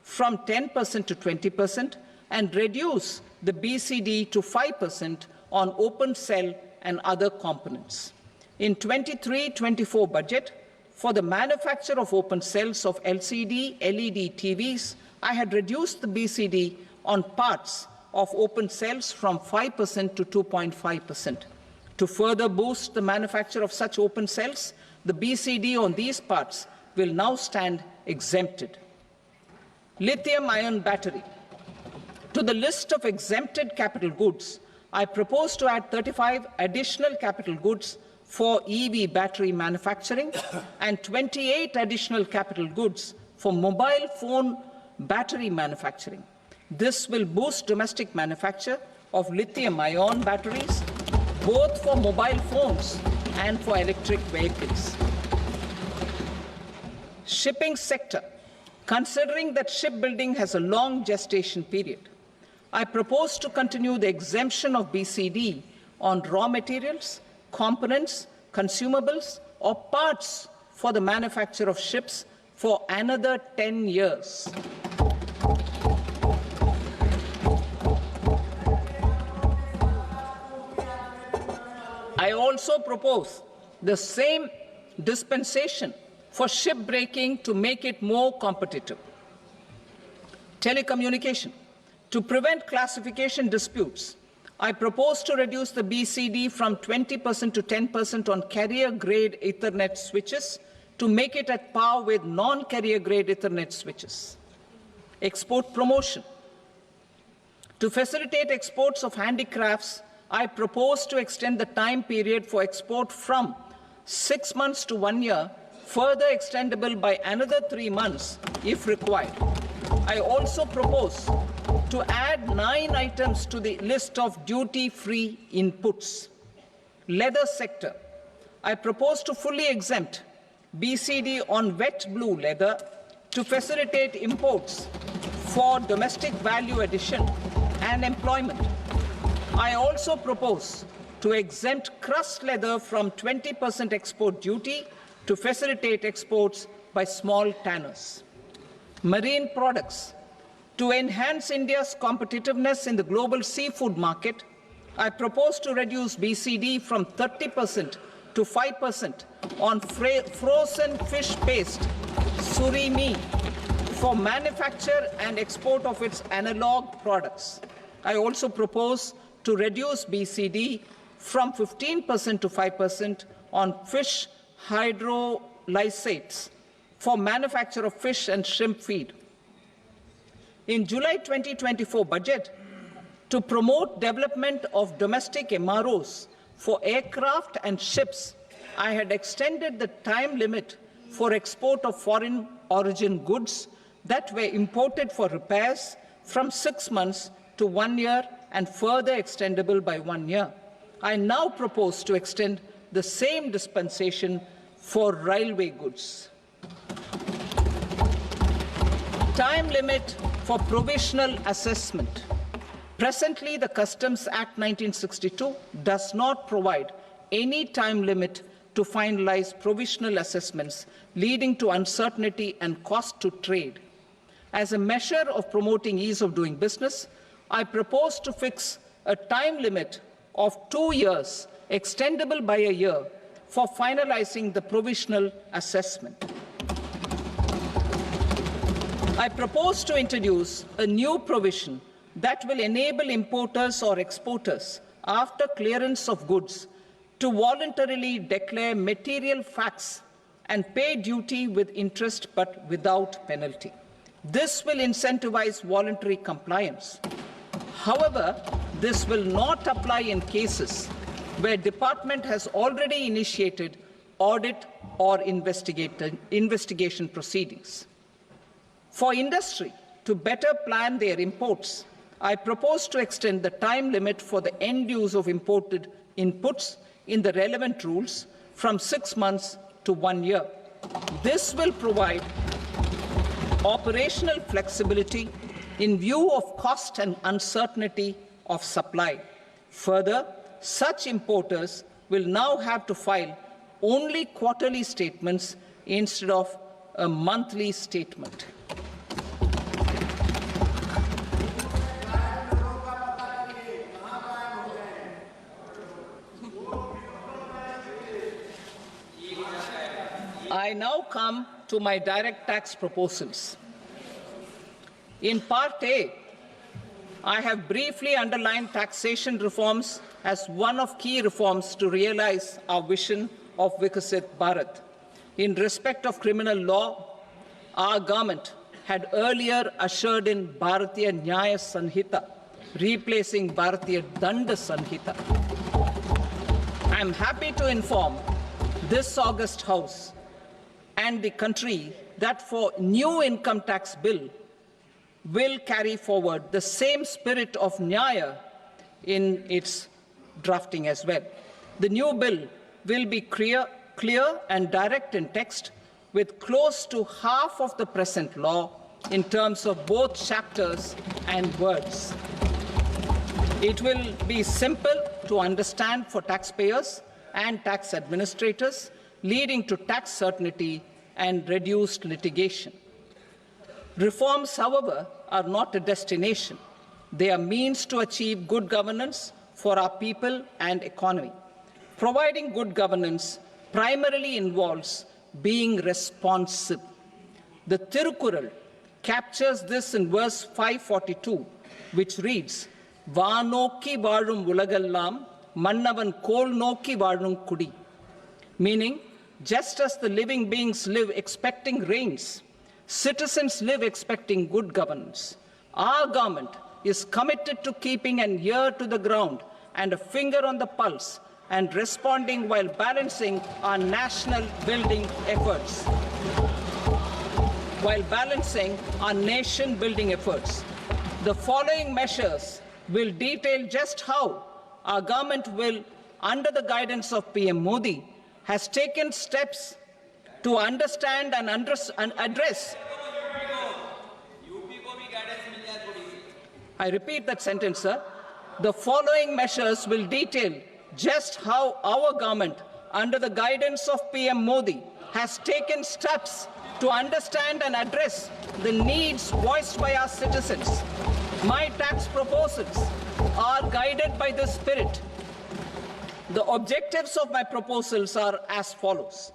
from 10% to 20% and reduce the BCD to 5% on open cell and other components. In 23-24 budget, for the manufacture of open cells of LCD, LED TVs, I had reduced the BCD on parts of open cells from 5% to 2.5%. To further boost the manufacture of such open cells, the BCD on these parts will now stand exempted. Lithium-ion battery. To the list of exempted capital goods, I propose to add 35 additional capital goods for EV battery manufacturing and 28 additional capital goods for mobile phone battery manufacturing. This will boost domestic manufacture of lithium-ion batteries, both for mobile phones and for electric vehicles. Shipping sector. Considering that shipbuilding has a long gestation period, I propose to continue the exemption of BCD on raw materials, components, consumables, or parts for the manufacture of ships for another 10 years. I also propose the same dispensation for shipbreaking to make it more competitive. Telecommunication. To prevent classification disputes, I propose to reduce the BCD from 20% to 10% on carrier-grade Ethernet switches to make it at par with non-carrier-grade Ethernet switches. Export promotion. To facilitate exports of handicrafts, I propose to extend the time period for export from 6 months to 1 year, further extendable by another 3 months if required. I also propose to add 9 items to the list of duty-free inputs. Leather sector. I propose to fully exempt BCD on wet blue leather to facilitate imports for domestic value addition and employment. I also propose to exempt crust leather from 20% export duty to facilitate exports by small tanners. Marine products. To enhance India's competitiveness in the global seafood market, I propose to reduce BCD from 30% to 5% on frozen fish paste, surimi, for manufacture and export of its analog products. I also propose to reduce BCD from 15% to 5% on fish hydrolysates for manufacture of fish and shrimp feed. In July 2024 budget, to promote development of domestic MROs for aircraft and ships, I had extended the time limit for export of foreign origin goods that were imported for repairs from 6 months to 1 year and further extendable by 1 year. I now propose to extend the same dispensation for railway goods. Time limit for provisional assessment. Presently, the Customs Act 1962 does not provide any time limit to finalize provisional assessments, leading to uncertainty and cost to trade. As a measure of promoting ease of doing business, I propose to fix a time limit of 2 years, extendable by a year, for finalizing the provisional assessment. I propose to introduce a new provision that will enable importers or exporters, after clearance of goods, to voluntarily declare material facts and pay duty with interest but without penalty. This will incentivize voluntary compliance. However, this will not apply in cases where department has already initiated audit or investigation proceedings. For industry to better plan their imports, I propose to extend the time limit for the end use of imported inputs in the relevant rules from 6 months to 1 year. This will provide operational flexibility in view of cost and uncertainty of supply. Further, such importers will now have to file only quarterly statements instead of a monthly statement. I now come to my direct tax proposals. In Part A, I have briefly underlined taxation reforms as one of key reforms to realize our vision of Vikasit Bharat. In respect of criminal law, our government had earlier ushered in Bharatiya Nyaya Sanhita, replacing Bharatiya Danda Sanhita. I am happy to inform this august House and the country that for new income tax bill will carry forward the same spirit of Nyaya in its drafting as well. The new bill will be clear and direct in text, with close to half of the present law in terms of both chapters and words. It will be simple to understand for taxpayers and tax administrators, leading to tax certainty and reduced litigation. Reforms, however, are not a destination. They are means to achieve good governance for our people and economy. Providing good governance primarily involves being responsive. The Tirukural captures this in verse 542, which reads, "Vaanokki vaazhum ulagallam, mannavan kol nokki vaazhum kudi," meaning, just as the living beings live expecting rains, citizens live expecting good governance. Our government is committed to keeping an ear to the ground and a finger on the pulse and responding while balancing our national building efforts. The following measures will detail just how our government will, under the guidance of PM Modi, has taken steps to understand and address. I repeat that sentence, sir. The following measures will detail just how our government, under the guidance of PM Modi, has taken steps to understand and address the needs voiced by our citizens. My tax proposals are guided by this spirit. The objectives of my proposals are as follows: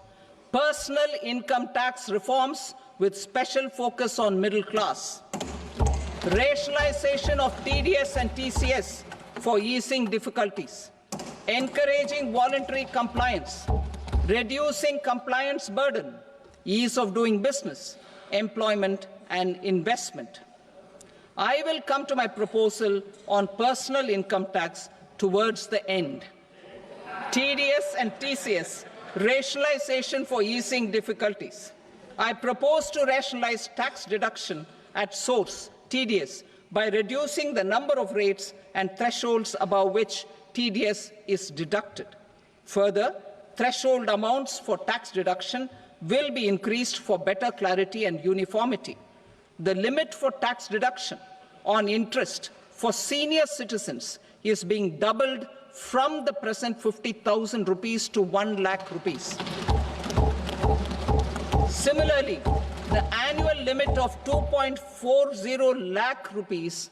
personal income tax reforms with special focus on middle class, rationalization of TDS and TCS for easing difficulties, encouraging voluntary compliance, reducing compliance burden, ease of doing business, employment and investment. I will come to my proposal on personal income tax towards the end. TDS and TCS, rationalization for easing difficulties. I propose to rationalize tax deduction at source, TDS, by reducing the number of rates and thresholds above which TDS is deducted. Further, threshold amounts for tax deduction will be increased for better clarity and uniformity. The limit for tax deduction on interest for senior citizens is being doubled from the present 50,000 rupees to 1 lakh rupees. Similarly, the annual limit of 2.40 lakh rupees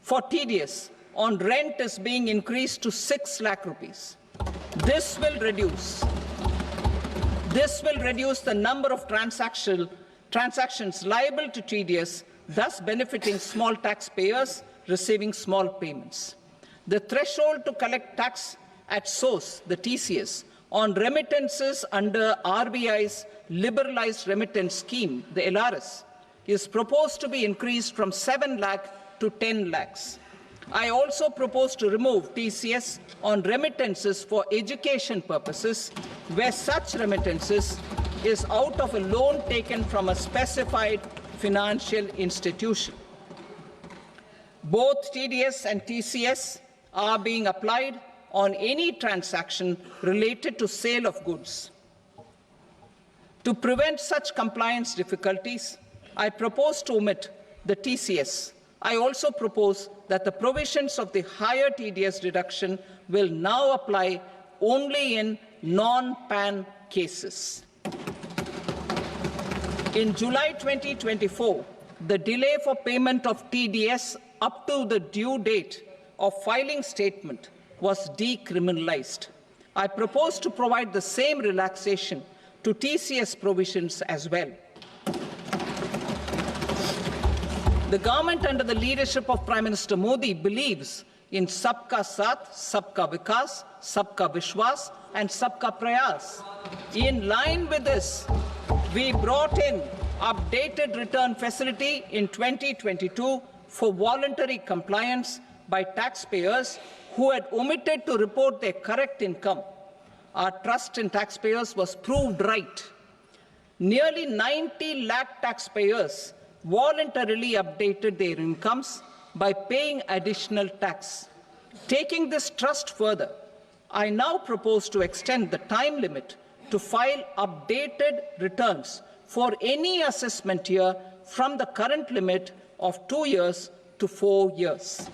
for TDS on rent is being increased to 6 lakh rupees. This will reduce the number of transactions liable to TDS, thus benefiting small taxpayers receiving small payments. The threshold to collect tax at source, the TCS, on remittances under RBI's liberalized remittance scheme, the LRS, is proposed to be increased from 7 lakh to 10 lakhs. I also propose to remove TCS on remittances for education purposes, where such remittances is out of a loan taken from a specified financial institution. Both TDS and TCS are being applied on any transaction related to sale of goods. To prevent such compliance difficulties, I propose to omit the TCS. I also propose that the provisions of the higher TDS deduction will now apply only in non-PAN cases. In July 2024, the delay for payment of TDS up to the due date of filing statement was decriminalized. I propose to provide the same relaxation to TCS provisions as well. The government under the leadership of Prime Minister Modi believes in Sabka Saath, Sabka Vikas, Sabka Vishwas and Sabka Prayas. In line with this, we brought in updated return facility in 2022 for voluntary compliance by taxpayers who had omitted to report their correct income. Our trust in taxpayers was proved right. Nearly 90 lakh taxpayers voluntarily updated their incomes by paying additional tax. Taking this trust further, I now propose to extend the time limit to file updated returns for any assessment year from the current limit of 2 years to 4 years.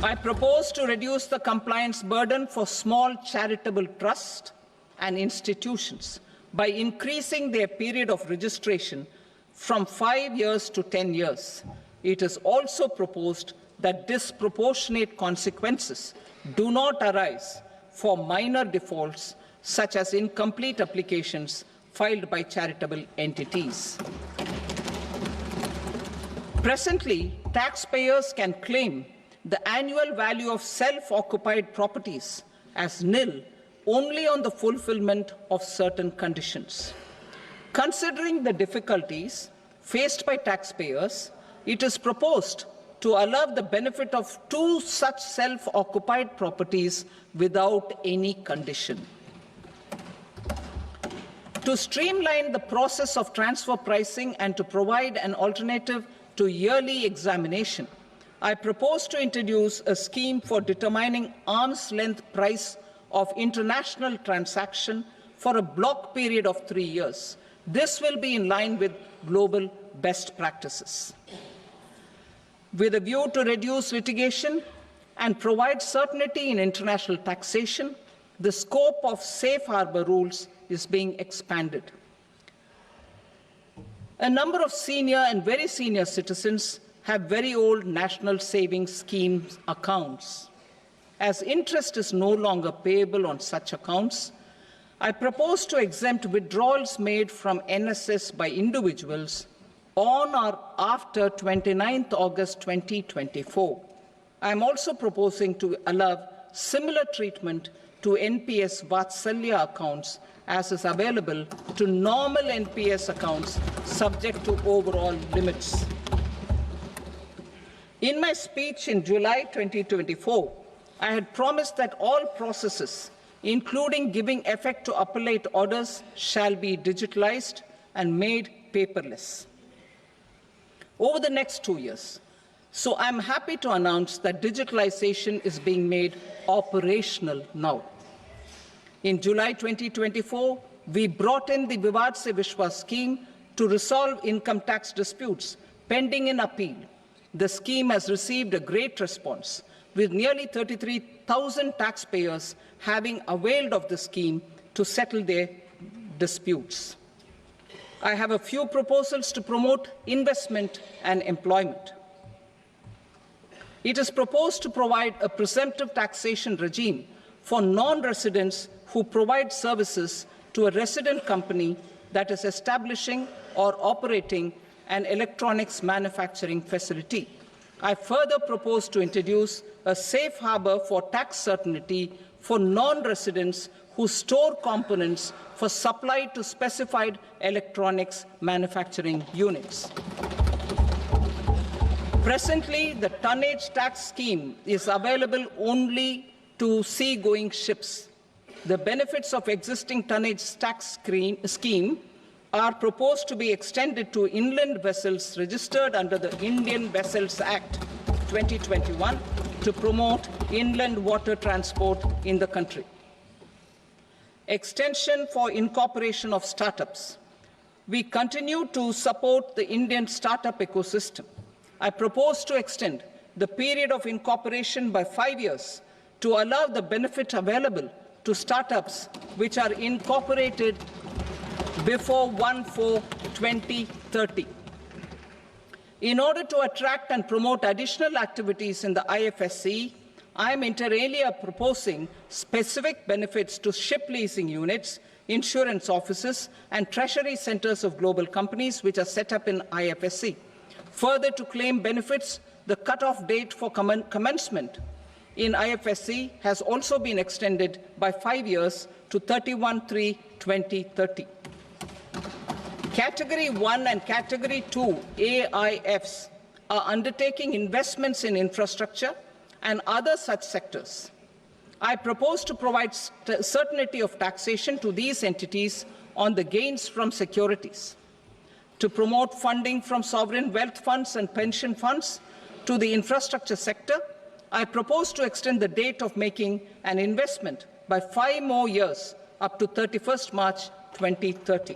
I propose to reduce the compliance burden for small charitable trusts and institutions by increasing their period of registration from 5 years to 10 years. It is also proposed that disproportionate consequences do not arise for minor defaults such as incomplete applications filed by charitable entities. Presently, taxpayers can claim the annual value of self-occupied properties as nil only on the fulfillment of certain conditions. Considering the difficulties faced by taxpayers, it is proposed to allow the benefit of 2 such self-occupied properties without any condition. To streamline the process of transfer pricing and to provide an alternative to yearly examination, I propose to introduce a scheme for determining arm's length price of international transaction for a block period of 3 years. This will be in line with global best practices. With a view to reduce litigation and provide certainty in international taxation, the scope of safe harbor rules is being expanded. A number of senior and very senior citizens have very old national savings schemes accounts. As interest is no longer payable on such accounts, I propose to exempt withdrawals made from NSS by individuals on or after 29th August 2024. I am also proposing to allow similar treatment to NPS Vatsalya accounts as is available to normal NPS accounts subject to overall limits. In my speech in July 2024, I had promised that all processes, including giving effect to appellate orders, shall be digitalized and made paperless over the next 2 years. So I'm happy to announce that digitalization is being made operational now. In July 2024, we brought in the Vivad Se Vishwas scheme to resolve income tax disputes pending in appeal. The scheme has received a great response, with nearly 33,000 taxpayers having availed of the scheme to settle their disputes. I have a few proposals to promote investment and employment. It is proposed to provide a presumptive taxation regime for non-residents who provide services to a resident company that is establishing or operating an electronics manufacturing facility. I further propose to introduce a safe harbor for tax certainty for non-residents who store components for supply to specified electronics manufacturing units. Presently, the tonnage tax scheme is available only to sea-going ships. The benefits of existing tonnage tax scheme are proposed to be extended to inland vessels registered under the Indian Vessels Act 2021 to promote inland water transport in the country. Extension for incorporation of startups. We continue to support the Indian startup ecosystem. I propose to extend the period of incorporation by 5 years to allow the benefit available to startups which are incorporated before 1/4/2030. In order to attract and promote additional activities in the IFSC, I am inter alia proposing specific benefits to ship leasing units, insurance offices, and treasury centers of global companies which are set up in IFSC. Further, to claim benefits, the cut-off date for commencement in IFSC has also been extended by 5 years to 31/3/2030. Category 1 and Category 2 AIFs are undertaking investments in infrastructure and other such sectors. I propose to provide certainty of taxation to these entities on the gains from securities, to promote funding from sovereign wealth funds and pension funds to the infrastructure sector. I propose to extend the date of making an investment by 5 more years up to 31st March 2030.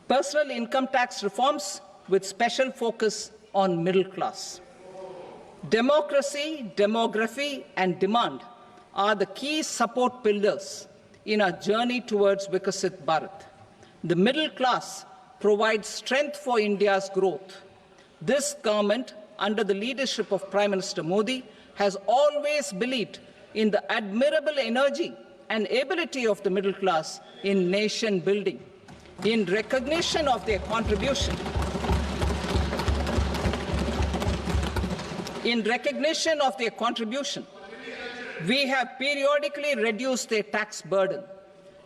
Personal income tax reforms with special focus on middle class. Democracy, demography, and demand are the key support pillars in our journey towards Vikasit Bharat. The middle class provides strength for India's growth. This government, under the leadership of Prime Minister Modi, has always believed in the admirable energy and ability of the middle class in nation building. In recognition of their contribution, we have periodically reduced their tax burden.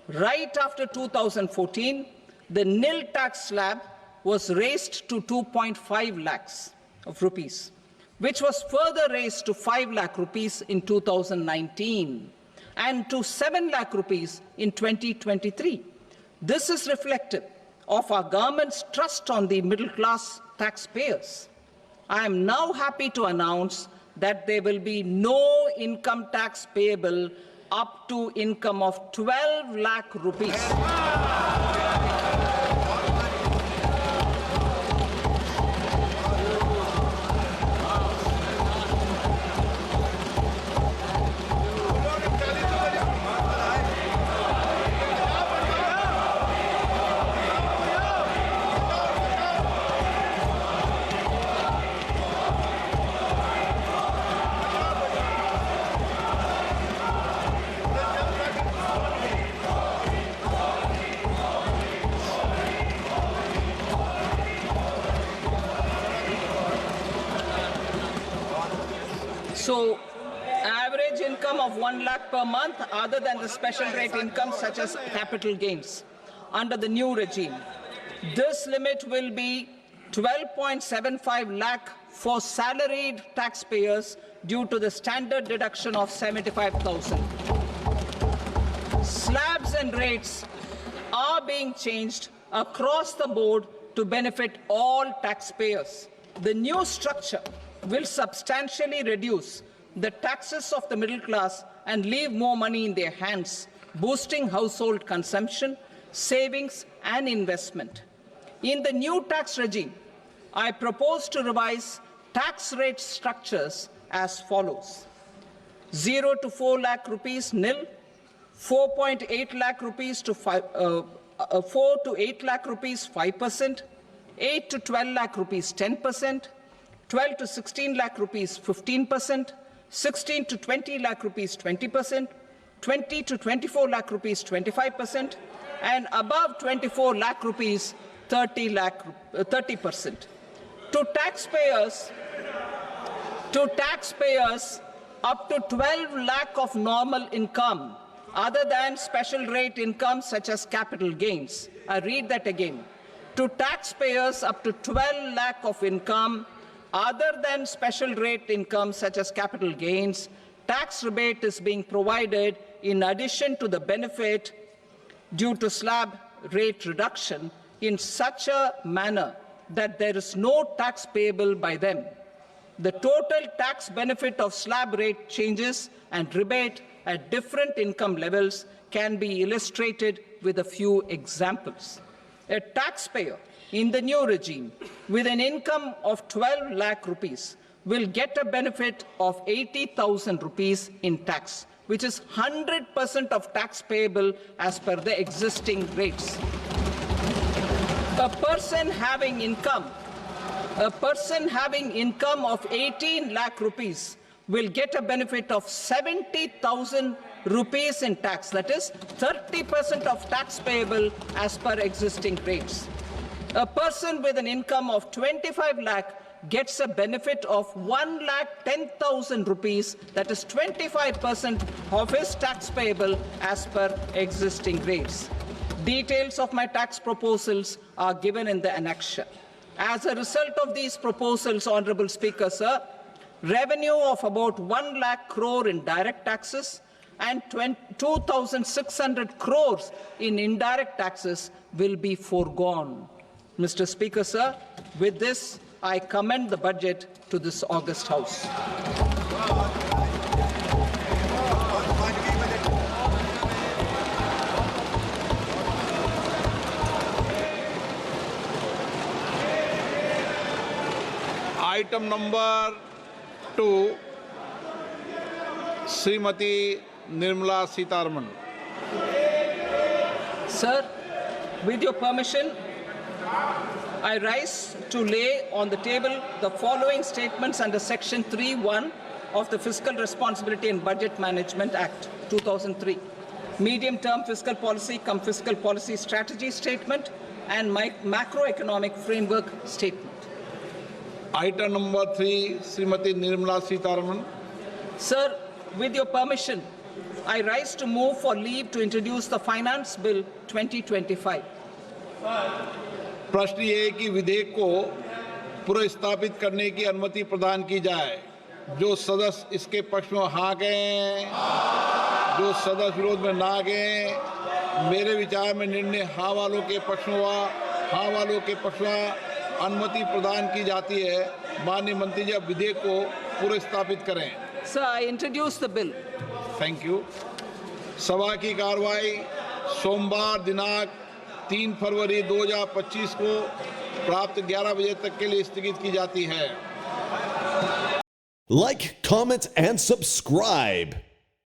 Right after 2014, the nil tax slab was raised to 2.5 lakhs of rupees, which was further raised to 5 lakh rupees in 2019 and to 7 lakh rupees in 2023. This is reflective of our government's trust on the middle-class taxpayers. I am now happy to announce that there will be no income tax payable up to income of 12 lakh rupees. So, average income of 1 lakh per month, other than the special rate income such as capital gains, under the new regime. This limit will be 12.75 lakh for salaried taxpayers due to the standard deduction of 75,000. Slabs and rates are being changed across the board to benefit all taxpayers. The new structure will substantially reduce the taxes of the middle class and leave more money in their hands, boosting household consumption, savings, and investment. In the new tax regime, I propose to revise tax rate structures as follows: 0 to 4 lakh rupees nil, 4.8 lakh rupees to 4 to 8 lakh rupees 5%, 8 to 12 lakh rupees 10%, 12 to 16 lakh rupees 15%, 16 to 20 lakh rupees 20%, 20 to 24 lakh rupees 25%, and above 24 lakh rupees 30%. To taxpayers up to 12 lakh of normal income, other than special rate income such as capital gains. I read that again. To taxpayers up to 12 lakh of income, other than special rate income such as capital gains, tax rebate is being provided in addition to the benefit due to slab rate reduction in such a manner that there is no tax payable by them. The total tax benefit of slab rate changes and rebate at different income levels can be illustrated with a few examples. A taxpayer in the new regime with an income of 12 lakh rupees will get a benefit of 80,000 rupees in tax, which is 100% of tax payable as per the existing rates. A person having income A person having income of 18 lakh rupees will get a benefit of 70,000 rupees in tax. That is 30% of tax payable as per existing rates. A person with an income of 25 lakh gets a benefit of 1,10,000 rupees, that is 25% of his tax payable as per existing rates. Details of my tax proposals are given in the annexure. As a result of these proposals, Honorable Speaker, sir, revenue of about 1 lakh crore in direct taxes and 2,600 crores in indirect taxes will be foregone. Mr. Speaker, sir, with this, I commend the budget to this august House. Item number 2, Srimati Nirmala Sitharaman. Sir, with your permission, I rise to lay on the table the following statements under Section 3(1) of the Fiscal Responsibility and Budget Management Act 2003. Medium-term fiscal policy cum fiscal policy strategy statement and macroeconomic framework statement. Item number 3, Srimati Nirmala Sitharaman. Sir, with your permission, I rise to move for leave to introduce the Finance Bill 2025. प्रश्न ये है कि विधेयक को पुनर्स्थापित करने की अनुमति प्रदान की जाए। जो सदस्य इसके पक्ष में हाँ कहें, जो सदस्य विरोध में ना कहें। मेरे विचार में निर्णय हाँ वालों के पक्ष में हुआ, हाँ वालों के पक्ष में अनुमति प्रदान की जाती है। माननीय मंत्री जी, अब विधेयक को पुनर्स्थापित करें। Sir, I introduce the bill. Thank you. सभा की कार्रवाई सोमवार दिनांक 3 फरवरी 2025 को प्राप्त 11 बजे तक के लिए स्थगित की जाती है। Like, comment, and subscribe.